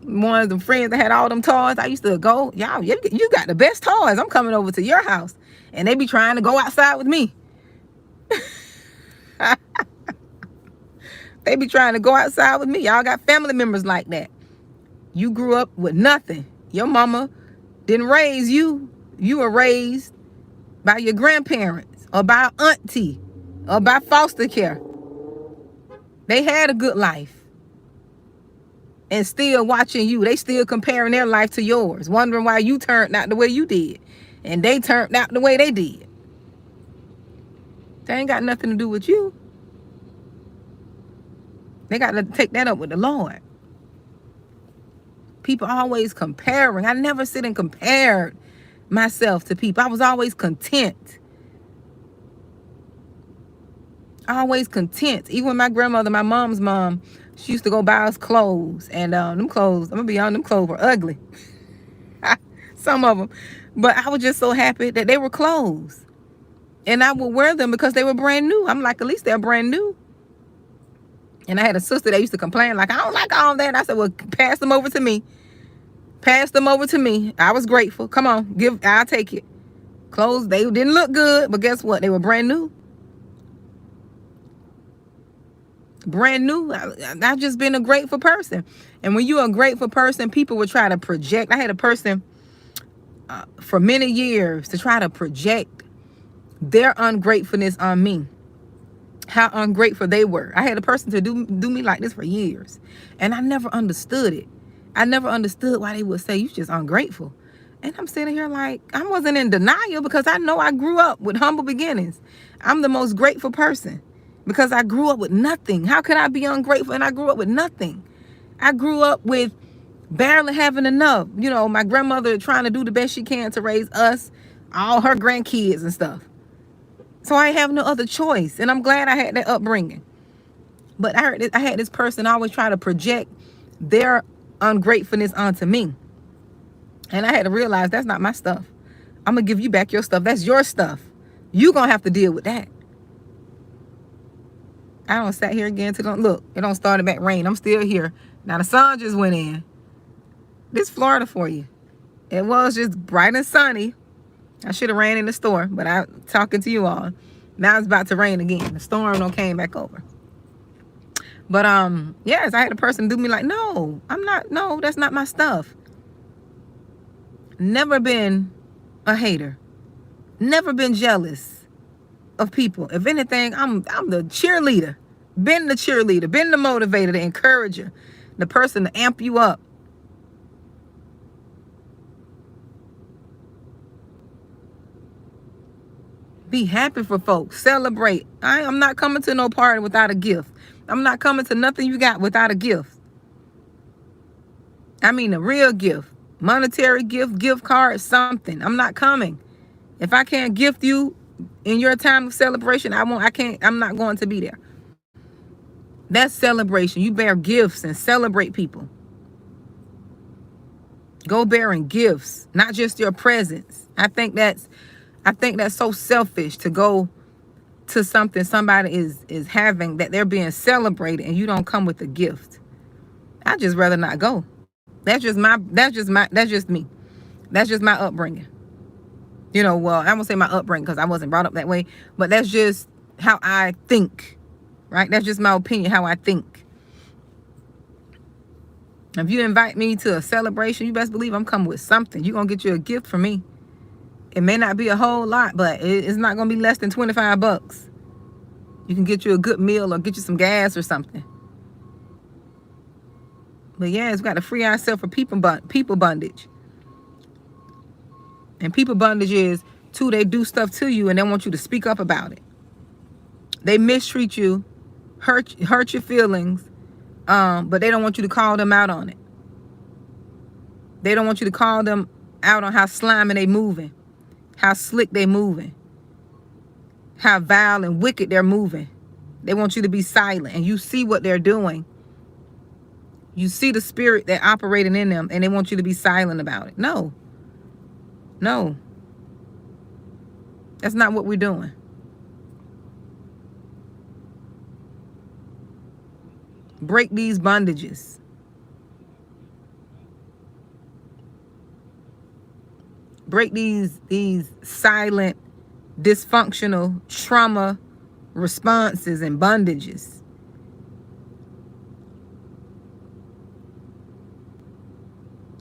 [SPEAKER 1] One of the friends that had all them toys, I used to go, y'all, you got the best toys. I'm coming over to your house. And they be trying to go outside with me. They be trying to go outside with me. Y'all got family members like that. You grew up with nothing. Your mama didn't raise you. You were raised by your grandparents or by auntie or by foster care. They had a good life. And still watching you. They still comparing their life to yours. Wondering why you turned out the way you did. And they turned out the way they did. They ain't got nothing to do with you. They got to take that up with the Lord. People always comparing. I never sit and compared myself to people. I was always content. Always content. Even my grandmother, my mom's mom, she used to go buy us clothes. And them clothes, I'm going to be honest, them clothes were ugly. Some of them. But I was just so happy that they were clothes. And I would wear them because they were brand new. I'm like, at least they're brand new. And I had a sister that used to complain, like, I don't like all that. I said, well, pass them over to me. Pass them over to me. I was grateful. Come on, I'll take it. Clothes, they didn't look good, but guess what? They were brand new. Brand new. I've just been a grateful person. And when you're a grateful person, people will try to project. I had a person for many years to try to project their ungratefulness on me. How ungrateful they were. I had a person to do me like this for years. And I never understood it. I never understood why they would say, you just ungrateful. And I'm sitting here like, I wasn't in denial because I know I grew up with humble beginnings. I'm the most grateful person because I grew up with nothing. How could I be ungrateful? And I grew up with nothing. I grew up with barely having enough. You know, my grandmother trying to do the best she can to raise us, all her grandkids and stuff. So I have no other choice. And I'm glad I had that upbringing. But I had this person always try to project their ungratefulness onto me. And I had to realize that's not my stuff. I'm going to give you back your stuff. That's your stuff. You going to have to deal with that. I don't sat here again to look. It don't started back rain. I'm still here. Now the sun just went in. This Florida for you. It was just bright and sunny. I should have ran in the store, but I'm talking to you all. Now it's about to rain again. The storm don't came back over. But yes, I had a person do me like, no, that's not my stuff. Never been a hater. Never been jealous of people. If anything, I'm the cheerleader. Been the cheerleader, been the motivator, the encourager, the person to amp you up. Be happy for folks. Celebrate. I'm not coming to no party without a gift. I'm not coming to nothing you got without a gift. I mean a real gift. Monetary gift, gift card, something. I'm not coming. If I can't gift you in your time of celebration, I'm not going to be there. That's celebration. You bear gifts and celebrate people. Go bearing gifts, not just your presence. I think that's so selfish to go to something somebody is having that they're being celebrated and you don't come with a gift. I'd just rather not go. That's just me. That's just my upbringing. You know, well, I won't say my upbringing because I wasn't brought up that way, but that's just how I think, right? That's just my opinion, how I think. If you invite me to a celebration, you best believe I'm coming with something. You're going to get you a gift from me. It may not be a whole lot, but it's not going to be less than $25. You can get you a good meal or get you some gas or something. But yeah, it's got to free ourselves from people bondage. And people bondage is, too, they do stuff to you and they want you to speak up about it. They mistreat you, hurt your feelings, but they don't want you to call them out on it. They don't want you to call them out on how slimy they moving, how slick they moving, how vile and wicked they're moving. They want you to be silent, and you see what they're doing. You see the spirit that's operating in them, and they want you to be silent about it. No. That's not what we're doing. Break these bondages. Break these silent, dysfunctional trauma responses and bondages.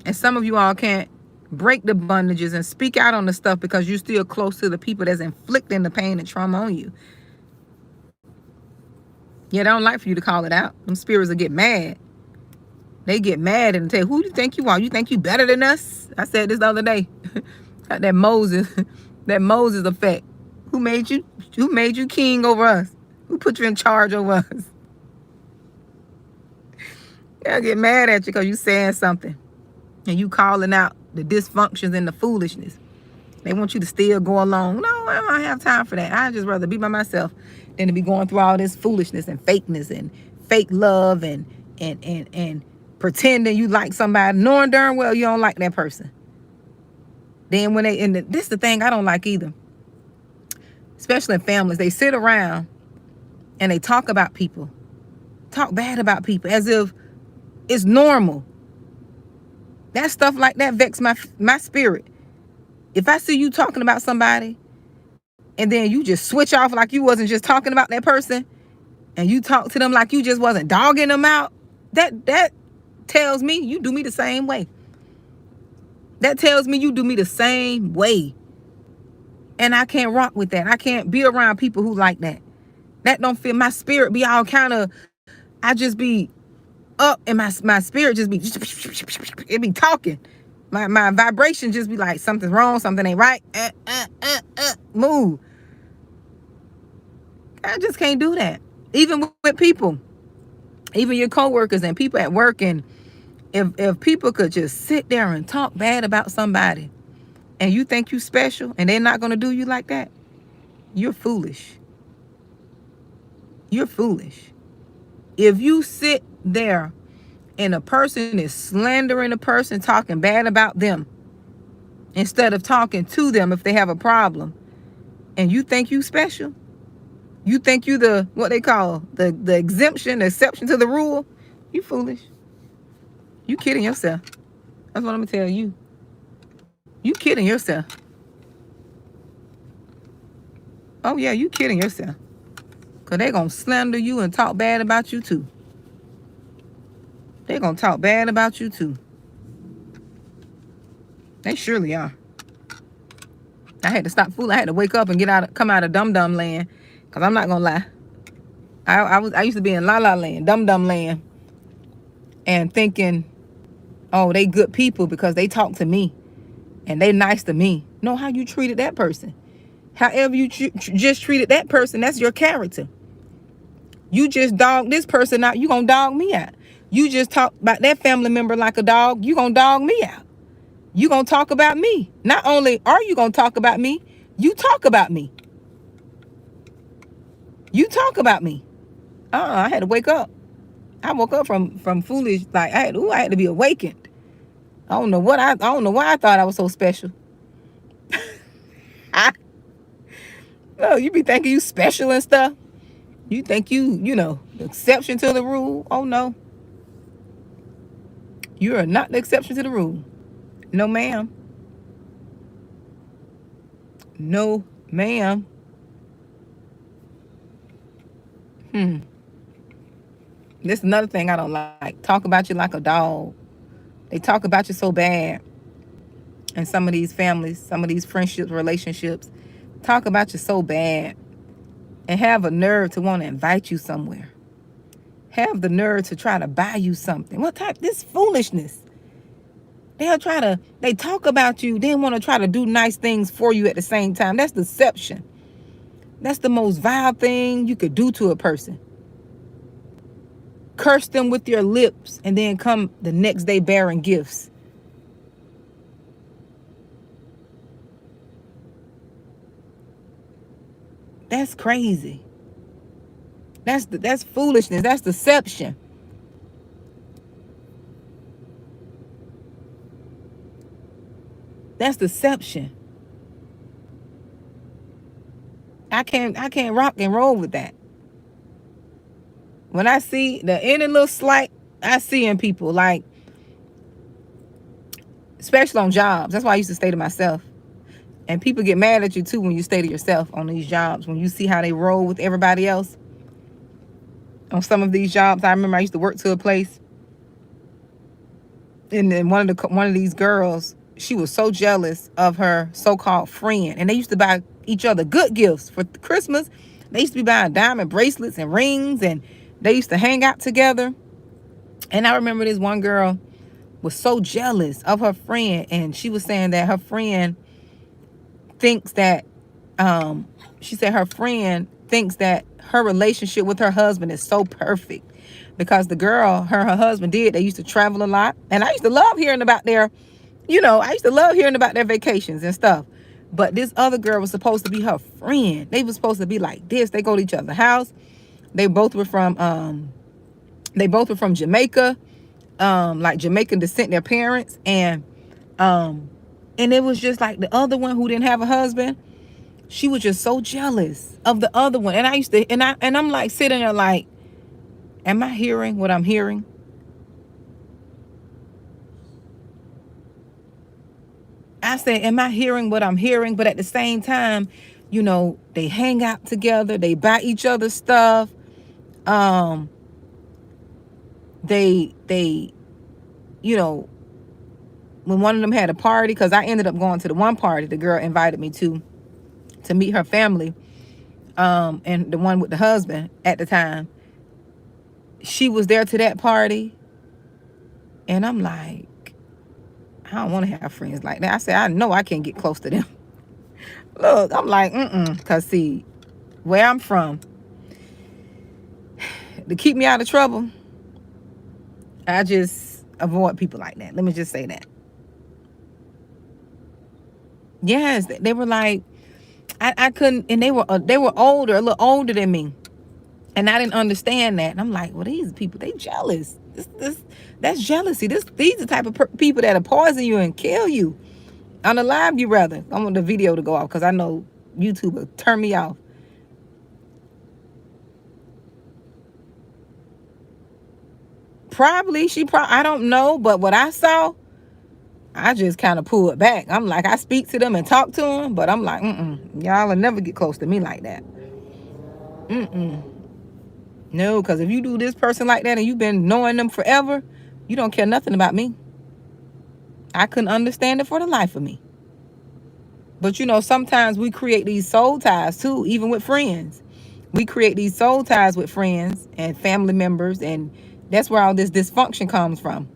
[SPEAKER 1] And some of you all can't break the bondages and speak out on the stuff because you're still close to the people that's inflicting the pain and trauma on you. Yeah, they don't like for you to call it out. Them spirits will get mad. They get mad and tell, who do you think you are? You think you better than us? I said this the other day. that Moses effect. Who made you king over us? Who put you in charge over us? They'll get mad at you because you saying something. And you calling out the dysfunctions and the foolishness. They want you to still go along. No, I don't have time for that. I'd just rather be by myself than to be going through all this foolishness and fakeness and fake love and pretending you like somebody, knowing darn well you don't like that person. Then when this is the thing I don't like either. Especially in families, they sit around and they talk about people, talk bad about people as if it's normal. That stuff like that vex my spirit. If I see you talking about somebody and then you just switch off like you wasn't just talking about that person and you talk to them like you just wasn't dogging them out, that tells me you do me the same way. That tells me you do me the same way. And I can't rock with that. I can't be around people who like that. That don't feel, my spirit be all kind of, I just be up and my spirit just be, it be talking. My vibration just be like, something's wrong, something ain't right. Move. I just can't do that. Even with people, even your coworkers and people at work, and If people could just sit there and talk bad about somebody, and you think you special, and they're not gonna do you like that, you're foolish. You're foolish. If you sit there and a person is slandering a person, talking bad about them, instead of talking to them if they have a problem, and you think you special, you think you the, what they call, the exemption, the exception to the rule, you foolish. You kidding yourself. That's what I'm gonna tell you. You kidding yourself. Oh yeah, you kidding yourself. Cause they gonna slander you and talk bad about you too. They gonna talk bad about you too. They surely are. I had to stop fooling. I had to wake up and come out of dum dum land. Cause I'm not gonna lie. I used to be in la la land, dum dum land, and thinking, oh, they good people because they talk to me and they nice to me. No, how you treated that person. However you just treated that person, that's your character. You just dog this person out, you gonna dog me out. You just talk about that family member like a dog, you gonna dog me out. You gonna talk about me. Not only are you gonna talk about me, you talk about me. You talk about me. I had to wake up. I woke up from foolish, like I had to be awakened. I don't know why I thought I was so special. No, you be thinking you special and stuff. You think you know, the exception to the rule. Oh no. You are not the exception to the rule. No, ma'am. No, ma'am. This is another thing I don't like. Talk about you like a dog. They talk about you so bad. And some of these families, some of these friendships, relationships, talk about you so bad. And have a nerve to want to invite you somewhere. Have the nerve to try to buy you something. What type? This foolishness. They talk about you, then want to try to do nice things for you at the same time. That's deception. That's the most vile thing you could do to a person. Curse them with your lips and then come the next day bearing gifts. That's crazy. That's foolishness. That's deception. That's deception. I can't rock and roll with that. When I see any little slight I see in people, like, especially on jobs. That's why I used to stay to myself. And people get mad at you too when you stay to yourself on these jobs. When you see how they roll with everybody else. On some of these jobs, I remember I used to work to a place, and then one of these girls, she was so jealous of her so-called friend, and they used to buy each other good gifts for Christmas. They used to be buying diamond bracelets and rings, and they used to hang out together. And I remember this one girl was so jealous of her friend, and she was saying that her friend thinks that she said her friend thinks that her relationship with her husband is so perfect because the girl her husband they used to travel a lot, and I used to love hearing about their vacations and stuff. But this other girl was supposed to be her friend. They were supposed to be like this. They go to each other's house. They both were from Jamaica, like Jamaican descent, their parents, and it was just like the other one who didn't have a husband. She was just so jealous of the other one. And I used to, and I'm like sitting there like, am I hearing what I'm hearing? I said, am I hearing what I'm hearing? But at the same time, you know, they hang out together. They buy each other stuff. They, you know, when one of them had a party, because I ended up going to the one party the girl invited me to meet her family, and the one with the husband at the time, she was there to that party. And I'm like, I don't want to have friends like that. I said, I know I can't get close to them. Look, I'm like, because see, where I'm from, to keep me out of trouble, I just avoid people like that. Let me just say that. Yes, they were like, I couldn't, and they were older, a little older than me, and I didn't understand that. And I'm like, well, these people, they jealous. That's jealousy. These are the type of people that'll poison you and kill you, unalive you rather. I want the video to go off because I know YouTube will turn me off. Probably I don't know, but what I saw, I just kind of pulled back. I'm like, I speak to them and talk to them, but I'm like, y'all will never get close to me like that. No, because if you do this person like that and you've been knowing them forever, you don't care nothing about me. I couldn't understand it for the life of me. But sometimes we create these soul ties too, even with friends. We create these soul ties with friends and family members, and that's where all this dysfunction comes from.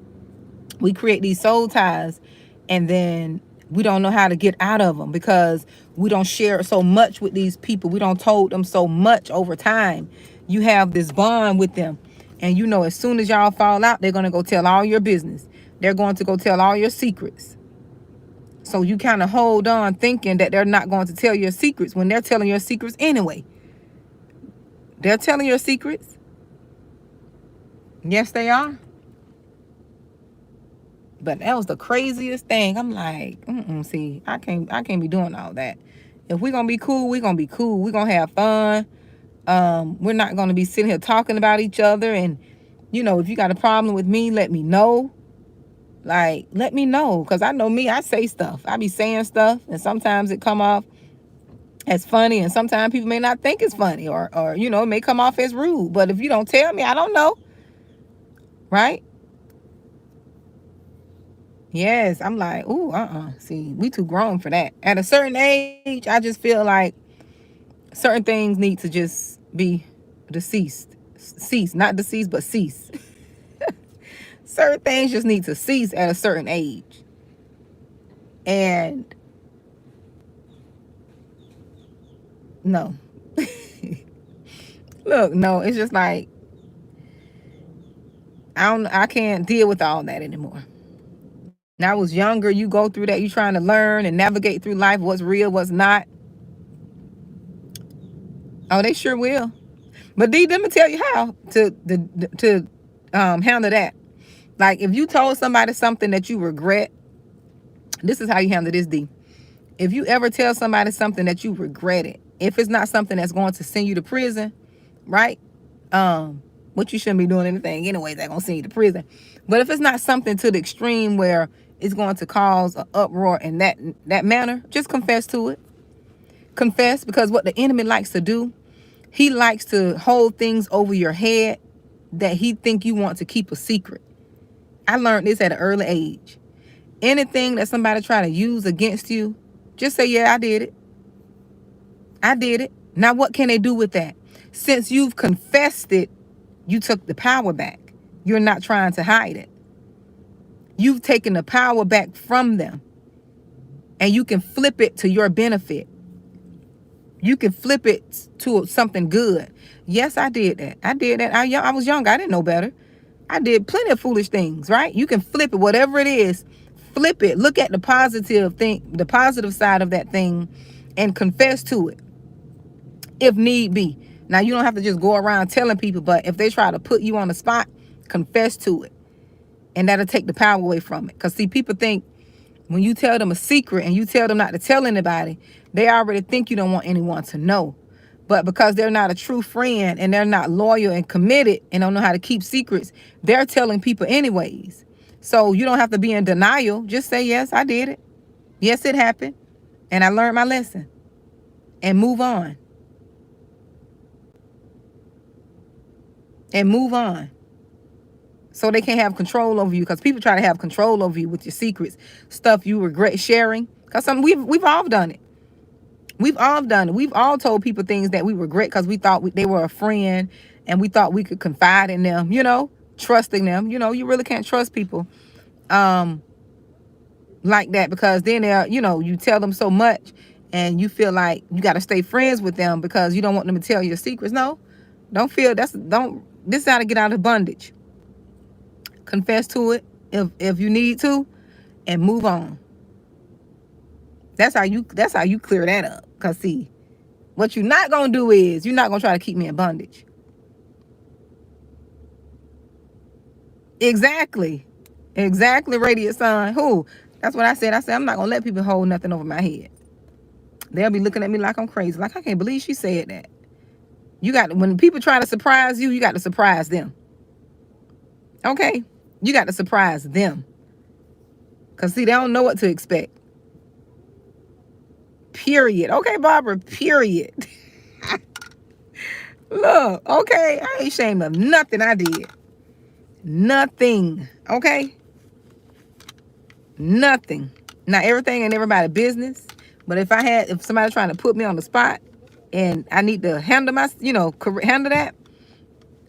[SPEAKER 1] We create these soul ties, and then we don't know how to get out of them because we don't share so much with these people. We don't told them so much over time. You have this bond with them, and as soon as y'all fall out, they're going to go tell all your business. They're going to go tell all your secrets. So you kind of hold on thinking that they're not going to tell your secrets when they're telling your secrets anyway. They're telling your secrets. Yes, they are. But that was the craziest thing. I'm like, see, I can't be doing all that. If we're gonna be cool, we're gonna be cool. We're gonna have fun. We're not gonna be sitting here talking about each other. And if you got a problem with me, let me know. Like, let me know, because I know me, I say stuff. I be saying stuff, and sometimes it come off as funny, and sometimes people may not think it's funny, or it may come off as rude. But if you don't tell me, I don't know. Right? Yes, I'm like, ooh, see, we too grown for that. At a certain age, I just feel like certain things need to just be deceased. Cease, not deceased, but cease. Certain things just need to cease at a certain age. And no. Look, no, it's just like I can't deal with all that anymore. Now I was younger, you go through that, you trying to learn and navigate through life, what's real, what's not. Oh, they sure will. But D, let me tell you how to handle that. Like, if you told somebody something that you regret, this is how you handle this, D. If you ever tell somebody something that you regretted, if it's not something that's going to send you to prison, right? Which you shouldn't be doing anything anyways that's gonna send you to prison. But if it's not something to the extreme where it's going to cause an uproar in that manner, just confess to it. Confess, because what the enemy likes to do, he likes to hold things over your head that he think you want to keep a secret. I learned this at an early age. Anything that somebody try to use against you, just say, yeah, I did it. I did it. Now what can they do with that? Since you've confessed it, you took the power back. You're not trying to hide it. You've taken the power back from them. And you can flip it to your benefit. You can flip it to something good. Yes, I did that. I did that. I was young. I didn't know better. I did plenty of foolish things, right? You can flip it, whatever it is. Flip it. Look at the positive thing, the positive side of that thing, and confess to it if need be. Now, you don't have to just go around telling people, but if they try to put you on the spot, confess to it. And that'll take the power away from it. Because, see, people think when you tell them a secret and you tell them not to tell anybody, they already think you don't want anyone to know. But because they're not a true friend and they're not loyal and committed and don't know how to keep secrets, they're telling people anyways. So you don't have to be in denial. Just say, yes, I did it. Yes, it happened. And I learned my lesson. And move on. And move on. So they can't have control over you, because people try to have control over you with your secrets, stuff you regret sharing. Because we've all done it. We've all done it. We've all told people things that we regret because we thought they were a friend and we thought we could confide in them, trusting them. You really can't trust people like that, because then they're, you tell them so much and you feel like you got to stay friends with them because you don't want them to tell your secrets. No, this is how to get out of bondage. Confess to it. if you need to, and move on. That's how you clear that up. Cause see, what you're not gonna do is you're not gonna try to keep me in bondage. Exactly. Exactly, radiant son. Who? That's what I said. I said I'm not gonna let people hold nothing over my head. They'll be looking at me like I'm crazy. Like I can't believe she said that. You got when people try to surprise you, you got to surprise them. Okay? You got to surprise them. Cause see, they don't know what to expect. Period. Okay, Barbara, period. Look, okay, I ain't ashamed of nothing I did. Nothing. Okay? Nothing. Not everything and everybody business. But if somebody trying to put me on the spot and I need to handle handle that,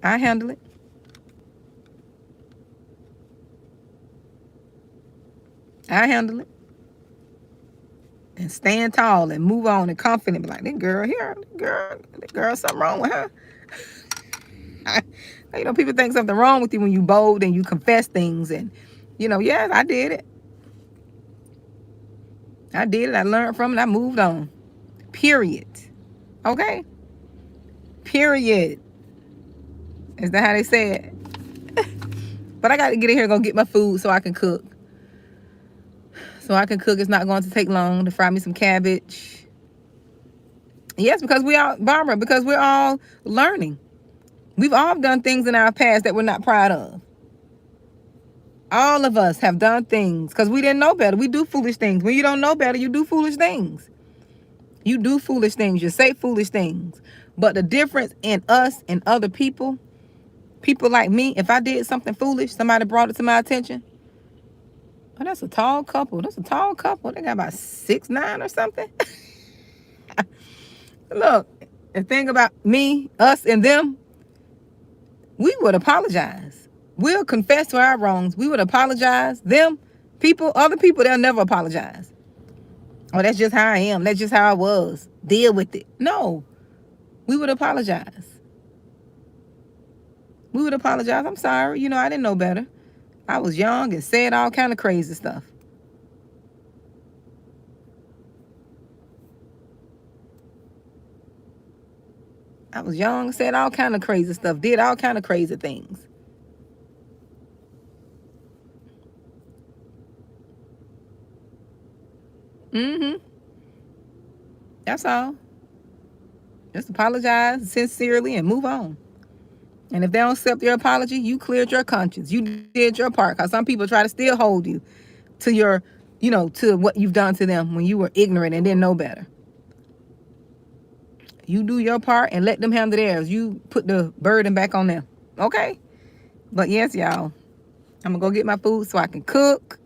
[SPEAKER 1] I handle it. I handle it. And stand tall and move on and confident. Be like, this girl, something wrong with her. People think something wrong with you when you bold and you confess things. And, yes, I did it. I did it. I learned from it. I moved on. Period. Okay? Period. Is that how they say it? But I got to get in here and go get my food so I can cook. It's not going to take long to fry me some cabbage. Yes, because Barbara, because we're all learning. We've all done things in our past that we're not proud of. All of us have done things because we didn't know better. We do foolish things. When you don't know better, you do foolish things. You do foolish things. You say foolish things. But the difference in us and other people like me, if I did something foolish, somebody brought it to my attention. Oh, that's a tall couple. They got about 6'9" or something. Look, the thing about me, us, and them, we would apologize. We'll confess to our wrongs. We would apologize. Other people, they'll never apologize. Oh, that's just how I am. That's just how I was. Deal with it. No, we would apologize. I'm sorry. I didn't know better. I was young and said all kind of crazy stuff. I was young, said all kind of crazy stuff, did all kind of crazy things. That's all. Just apologize sincerely and move on. And if they don't accept your apology, you cleared your conscience. You did your part. Because some people try to still hold you to your, to what you've done to them when you were ignorant and didn't know better. You do your part and let them handle theirs. You put the burden back on them. Okay? But yes, y'all, I'm going to go get my food so I can cook.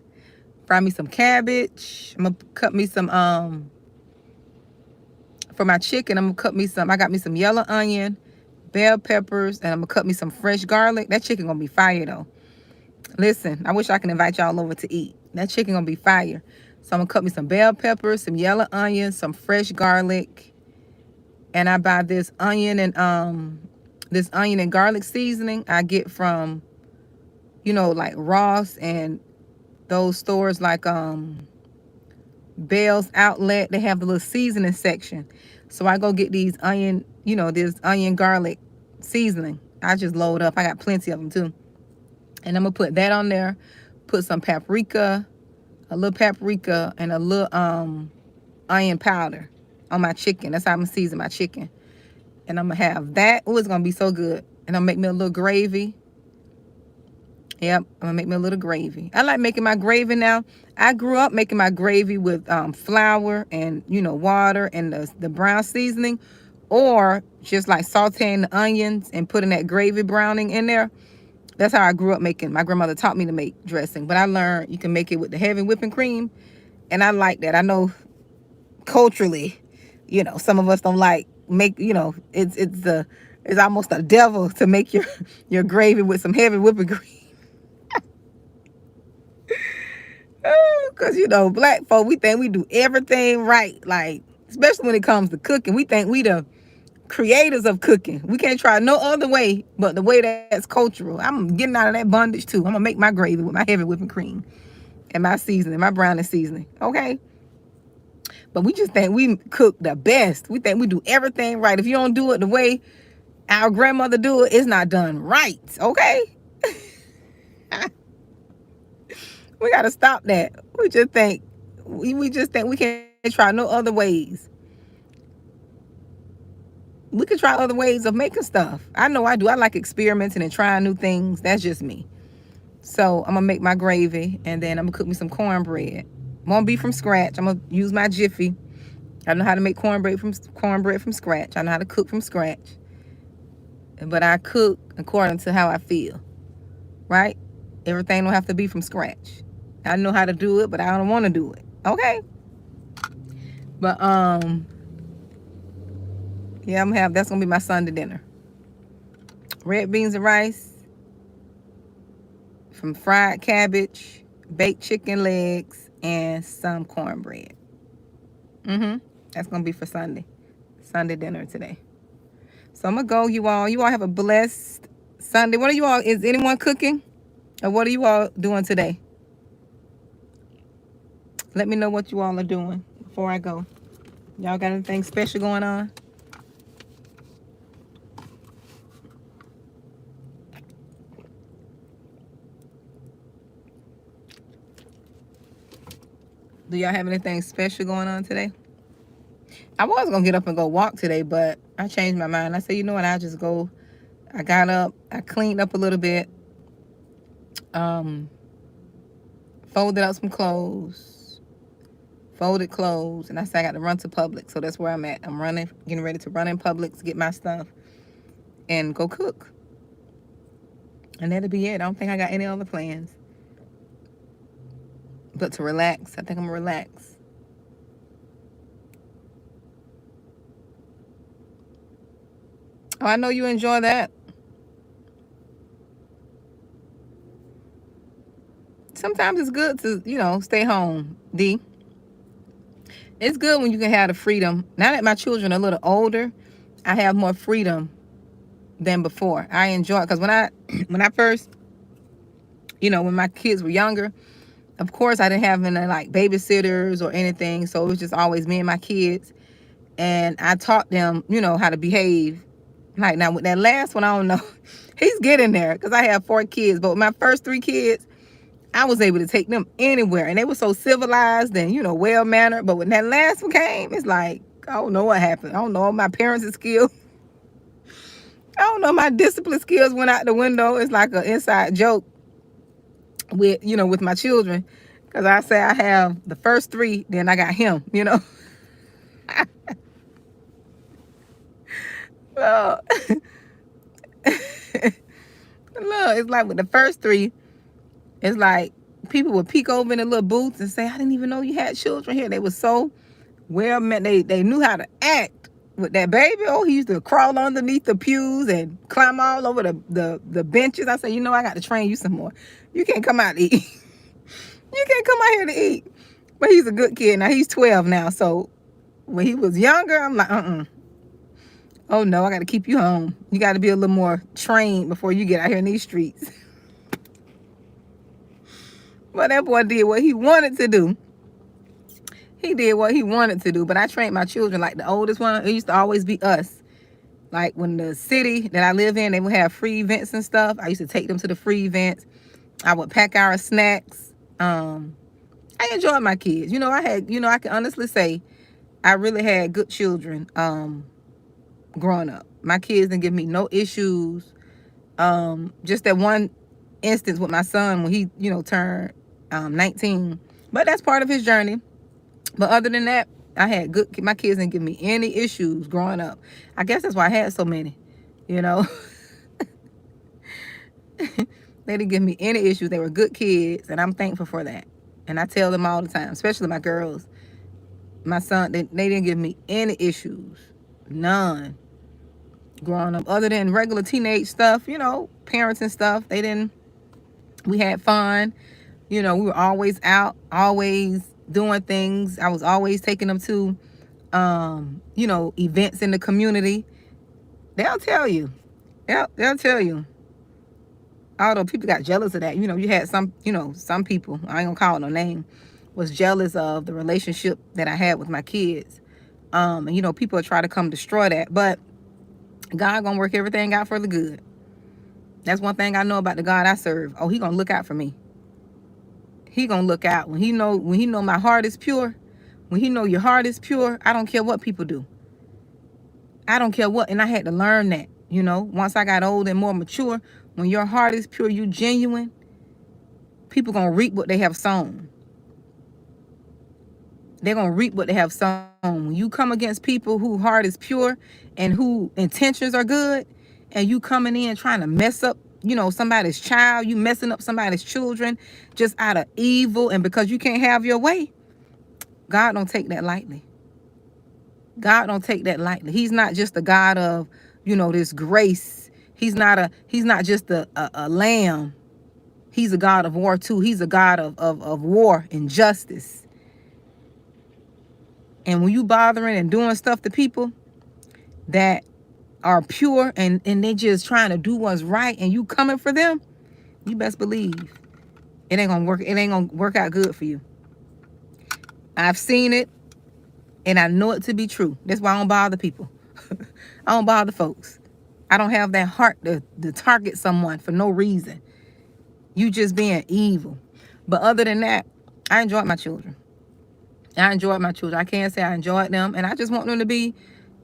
[SPEAKER 1] Fry me some cabbage. I'm going to cut me some, for my chicken, I got me some yellow onion, bell peppers, and I'm going to cut me some fresh garlic. That chicken going to be fire, though. Listen, I wish I can invite y'all over to eat. That chicken going to be fire. So I'm going to cut me some bell peppers, some yellow onions, some fresh garlic. And I buy this onion and garlic seasoning I get from, like Ross and those stores like Bell's Outlet. They have the little seasoning section. So I go get these this onion garlic seasoning. I just load up. I got plenty of them too. And I'm going to put that on there. Put some paprika, a little paprika, and a little onion powder on my chicken. That's how I'm going to season my chicken. And I'm going to have that. Oh, it's going to be so good. And I'm going to make me a little gravy. Yep, I'm going to make me a little gravy. I like making my gravy now. I grew up making my gravy with flour and, water and the brown seasoning. Or just like sauteing the onions and putting that gravy browning in there. That's how I grew up making. My grandmother taught me to make dressing. But I learned you can make it with the heavy whipping cream. And I like that. I know culturally, some of us don't like it's almost a devil to make your gravy with some heavy whipping cream. Because, black folk, we think we do everything right. Like, especially when it comes to cooking. We think we the creators of cooking. We can't try no other way but the way that's cultural. I'm getting out of that bondage too. I'm gonna make my gravy with my heavy whipping cream and my seasoning, my brownie seasoning. Okay. But we just think we cook the best. We think we do everything right. If you don't do it the way our grandmother do it, it's not done right. Okay. We gotta stop that. We just think we can't try no other ways. We can try other ways of making stuff. I know I do. I like experimenting and trying new things. That's just me. So I'm gonna make my gravy, and then I'm gonna cook me some cornbread. Won't be from scratch. I'm gonna use my Jiffy. I know how to make cornbread from scratch. I know how to cook from scratch. But I cook according to how I feel. Right? Everything don't have to be from scratch. I know how to do it, but I don't want to do it. Okay? But yeah, that's gonna be my Sunday dinner. Red beans and rice, some fried cabbage, baked chicken legs, and some cornbread. That's gonna be for Sunday dinner today. So I'm gonna go, you all. You all have a blessed Sunday. What are you all? Is anyone cooking, or what are you all doing today? Let me know what you all are doing before I go. Y'all got anything special going on? Do y'all have anything special going on today? I was going to get up and go walk today, but I changed my mind. I said, you know what, I'll just go. I got up. I cleaned up a little bit. Folded out some clothes. Folded clothes. And I said I got to run to Publix. So that's where I'm at. I'm getting ready to run in Publix to get my stuff and go cook. And that'll be it. I don't think I got any other plans. But to relax. I think I'm going to relax. Oh, I know you enjoy that. Sometimes it's good to, stay home, D. It's good when you can have the freedom. Now that my children are a little older, I have more freedom than before. I enjoy it because when I first, when my kids were younger, of course I didn't have any like babysitters or anything, so it was just always me and my kids, and I taught them, how to behave. Like now with that last one, I don't know, he's getting there because I have 4 kids, but with my first 3 kids, I was able to take them anywhere, and they were so civilized and well mannered. But when that last one came, it's like I don't know what happened. I don't know my parents' skills. I don't know, my discipline skills went out the window. It's like an inside joke with my children, because I say I have the first 3, then I got him. Well, look, it's like with the first 3, it's like people would peek over in the little booths and say, I didn't even know you had children here. They were so well met. They knew how to act with that baby. Oh, he used to crawl underneath the pews and climb all over the benches. I said, I got to train you some more. You can't come out to eat. You can't come out here to eat. But he's a good kid. Now, he's 12 now. So when he was younger, I'm like, oh, no, I got to keep you home. You got to be a little more trained before you get out here in these streets. But that boy did what he wanted to do. He did what he wanted to do. But I trained my children. Like the oldest one, it used to always be us. Like when the city that I live in, they would have free events and stuff, I used to take them to the free events. I would pack our snacks. I enjoyed my kids. I can honestly say I really had good children growing up. My kids didn't give me no issues. Just that one instance with my son when he, turned 19. But that's part of his journey. But other than that, my kids didn't give me any issues growing up. I guess that's why I had so many, They didn't give me any issues. They were good kids, and I'm thankful for that. And I tell them all the time, especially my girls. My son, they didn't give me any issues. None. Growing up. Other than regular teenage stuff, parents and stuff. We had fun. We were always out, always doing things. I was always taking them to, events in the community. They'll tell you. They'll tell you. Although people got jealous of that. You had some people, I ain't gonna call no name, was jealous of the relationship that I had with my kids. And people try to come destroy that. But God gonna work everything out for the good. That's one thing I know about the God I serve. Oh, he gonna look out for me. He gonna look out. When he know my heart is pure, when he know your heart is pure, I don't care what people do. I don't care what. And I had to learn that, once I got old and more mature. When your heart is pure, you genuine, people gonna reap what they have sown. They're gonna reap what they have sown. When you come against people whose heart is pure and who intentions are good, and you coming in trying to mess up, somebody's child, you messing up somebody's children just out of evil and because you can't have your way, God don't take that lightly. God don't take that lightly. He's not just a God of, this grace. He's not just a lamb. He's a God of war too. He's a God of war and justice. And when you bothering and doing stuff to people that are pure and they just trying to do what's right and you coming for them, you best believe it ain't gonna work out good for you. I've seen it and I know it to be true. That's why I don't bother people. I don't bother folks. I don't have that heart to target someone for no reason. You just being evil. But other than that, I enjoyed my children. I can't say I enjoyed them. And I just want them to be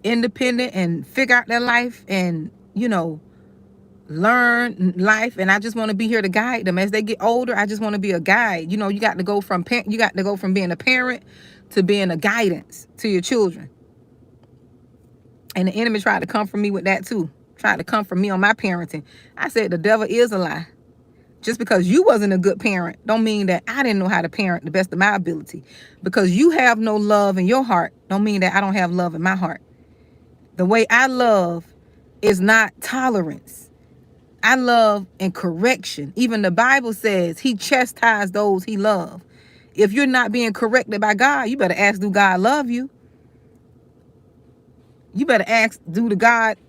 [SPEAKER 1] independent and figure out their life and, learn life. And I just want to be here to guide them. As they get older, I just want to be a guide. You got to go from being a parent to being a guidance to your children. And the enemy tried to come for me with that too. Tried to come for me on my parenting. I said the devil is a lie. Just because you wasn't a good parent don't mean that I didn't know how to parent the best of my ability. Because you have no love in your heart don't mean that I don't have love in my heart. The way I love is not tolerance. I love and correction. Even the Bible says he chastised those he loved. If you're not being corrected by God, you better ask, do God love you? You better ask, do God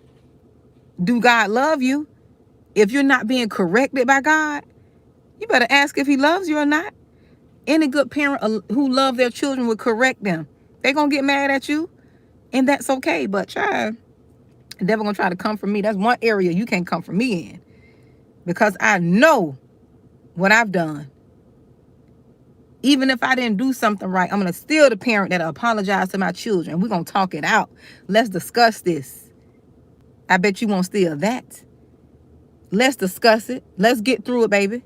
[SPEAKER 1] love you? If you're not being corrected by God, you better ask if he loves you or not. Any good parent who love their children would correct them. They're going to get mad at you, and that's okay. But, child, the devil going to try to come for me. That's one area you can't come for me in, because I know what I've done. Even if I didn't do something right, I'm going to still the parent that apologize to my children. We're going to talk it out. Let's discuss this. I bet you won't steal that. Let's discuss it. Let's get through it, baby.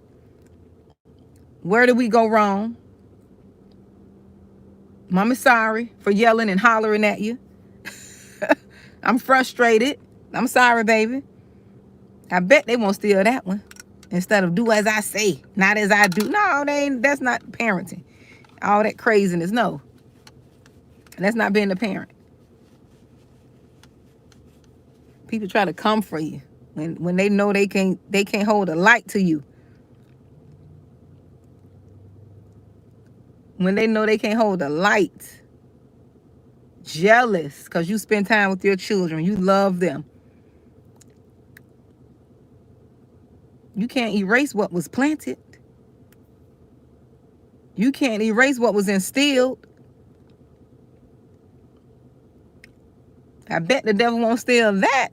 [SPEAKER 1] Where did we go wrong? Mama's sorry for yelling and hollering at you. I'm frustrated. I'm sorry, baby. I bet they won't steal that one. Instead of do as I say, not as I do. No, that's not parenting. All that craziness, no. That's not being a parent. People try to come for you when they know they can't hold a light to you. When they know they can't hold a light. Jealous because you spend time with your children. You love them. You can't erase what was planted. You can't erase what was instilled. I bet the devil won't steal that.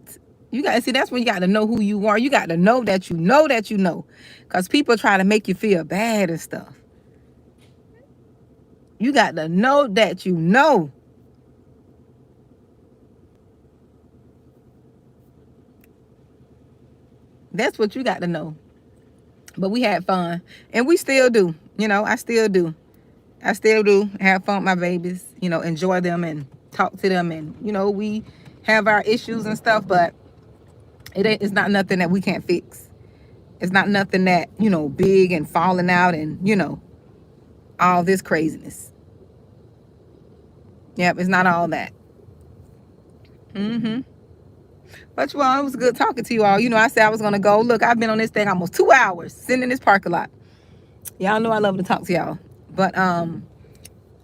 [SPEAKER 1] You got to see, that's when you got to know who you are. You got to know that you know that you know. Because people try to make you feel bad and stuff. You got to know that you know. That's what you got to know. But we had fun. And we still do. I still do. I still do have fun with my babies. Enjoy them and talk to them. And, we have our issues and stuff. But it's not nothing that we can't fix. It's not nothing that, big and falling out and, all this craziness. Yep, it's not all that. But it was good talking to you all. I said I was going to go. Look, I've been on this thing almost 2 hours sitting in this parking lot. Y'all know I love to talk to y'all. But I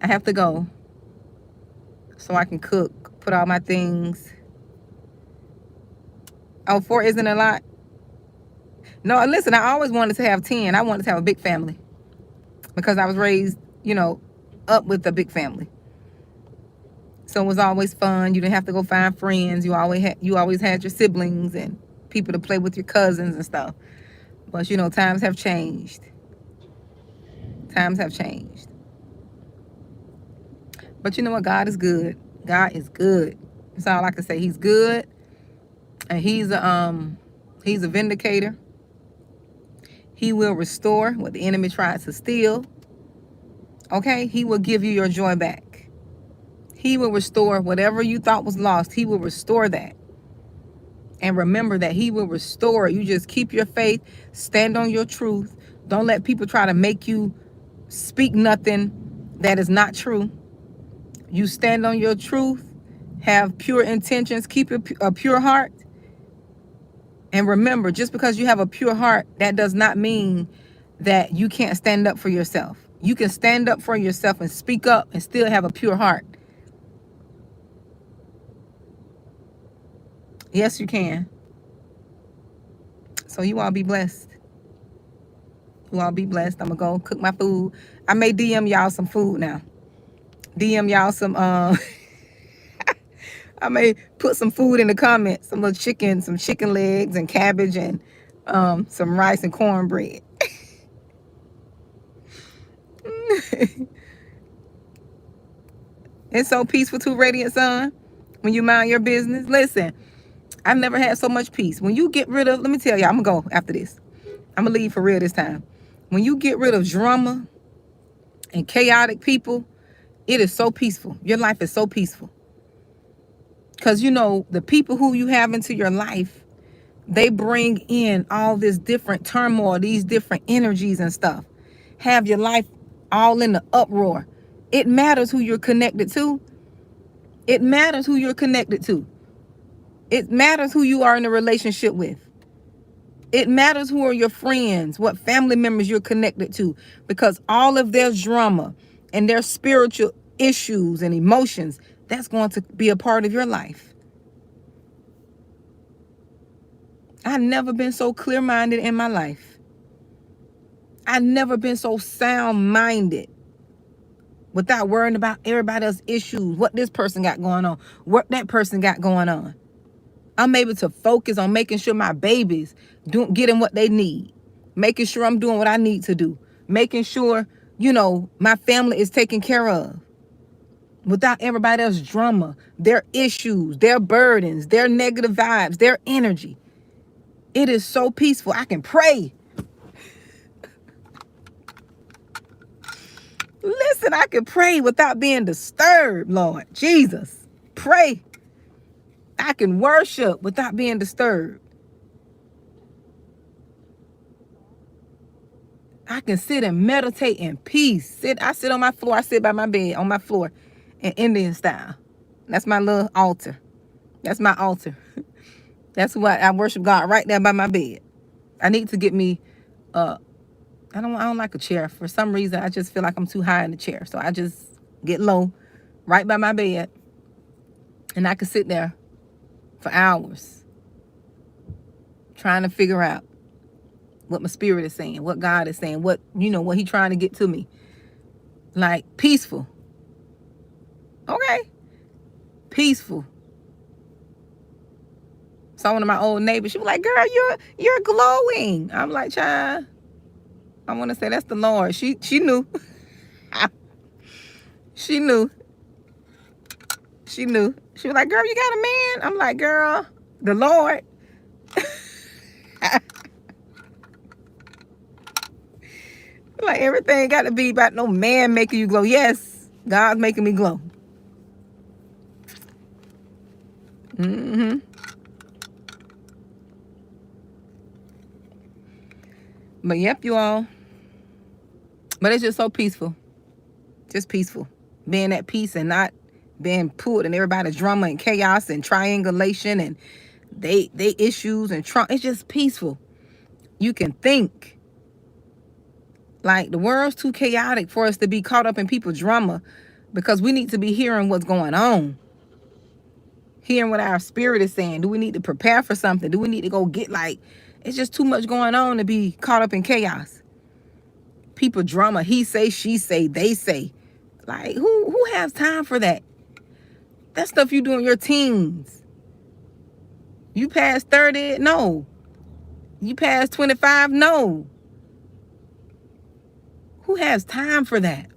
[SPEAKER 1] have to go so I can cook, put all my things Oh, four isn't a lot? No, listen, I always wanted to have 10. I wanted to have a big family because I was raised, up with a big family. So it was always fun. You didn't have to go find friends. You always had your siblings and people to play with, your cousins and stuff. But times have changed. Times have changed. But you know what? God is good. God is good. That's all I can say. He's good, and he's a vindicator. He will restore what the enemy tried to steal. Okay? He will give you your joy back. He will restore whatever you thought was lost. He will restore that. And remember that he will restore. You just keep your faith, stand on your truth. Don't let people try to make you speak nothing that is not true. You stand on your truth, have pure intentions, keep a pure heart. And remember, just because you have a pure heart, that does not mean that you can't stand up for yourself. You can stand up for yourself and speak up and still have a pure heart. Yes, you can. So you all be blessed. You all be blessed. I'm going to go cook my food. I may DM y'all some food now. DM y'all some, I may put some food in the comments. Some little chicken, some chicken legs and cabbage and some rice and cornbread. It's so peaceful too, Radiant Sun, when you mind your business. Listen, I've never had so much peace. When you get rid of, let me tell you, I'm going to go after this. I'm going to leave for real this time. When you get rid of drama and chaotic people, it is so peaceful. Your life is so peaceful. Because, the people who you have into your life, they bring in all this different turmoil, these different energies and stuff. Have your life all in the uproar. It matters who you're connected to. It matters who you're connected to. It matters who you are in a relationship with. It matters who are your friends, what family members you're connected to, because all of their drama and their spiritual issues and emotions, that's going to be a part of your life. I've never been so clear-minded in my life. I've never been so sound-minded without worrying about everybody else's issues, what this person got going on, what that person got going on. I'm able to focus on making sure my babies getting what they need, making sure I'm doing what I need to do, making sure, my family is taken care of without everybody else's drama, their issues, their burdens, their negative vibes, their energy. It is so peaceful. I can pray. Listen, I can pray without being disturbed, Lord Jesus. Pray. I can worship without being disturbed. I can sit and meditate in peace. I sit on my floor. I sit by my bed on my floor in Indian style. That's my little altar. That's my altar. That's what I worship God right there by my bed. I need to get me I don't like a chair. For some reason, I just feel like I'm too high in the chair. So I just get low right by my bed. And I can sit there for hours trying to figure out what my spirit is saying, what God is saying, what He's trying to get to me. Like, peaceful. Okay. Peaceful. So one of my old neighbors, she was like, girl, you're glowing. I'm like, child, I want to say that's the Lord. She knew. She knew. She knew. She was like, girl, you got a man? I'm like, girl, the Lord. Like, everything got to be about no man making you glow. Yes, God's making me glow. But yep, you all. But it's just so peaceful. Just peaceful. Being at peace and not being pulled in everybody's drama and chaos and triangulation and they issues and Trump. It's just peaceful. You can think. Like, the world's too chaotic for us to be caught up in people's drama, because we need to be hearing what's going on. hearing what our spirit is saying. Do we need to prepare for something? Do we need to go get, like, it's just too much going on to be caught up in chaos. People drama, he say, she say, they say. Like, who has time for that? That stuff you do in your teens. You past 30? No. You past 25? No. Who has time for that?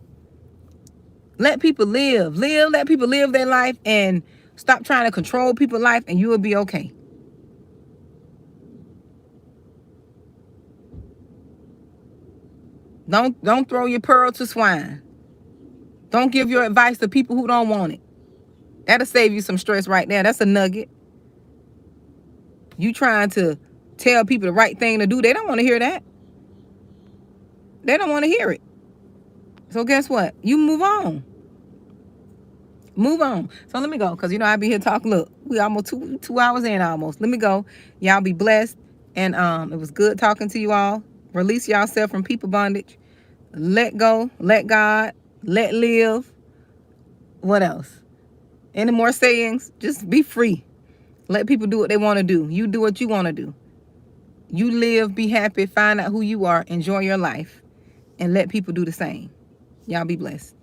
[SPEAKER 1] Let people live. Let people live their life and stop trying to control people's life, and you will be okay. Don't throw your pearl to swine. Don't give your advice to people who don't want it. That'll save you some stress right there. That's a nugget. You trying to tell people the right thing to do. They don't want to hear that. They don't want to hear it. So guess what? You move on. Move on. So let me go, because I be here talking. Look, we almost two hours in almost. Let me go. Y'all be blessed. And it was good talking to you all. Release yourself from people bondage. Let go. Let God. Let live. What else? Any more sayings? Just be free. Let people do what they want to do. You do what you want to do. You live, be happy, find out who you are, enjoy your life, and let people do the same. Y'all be blessed.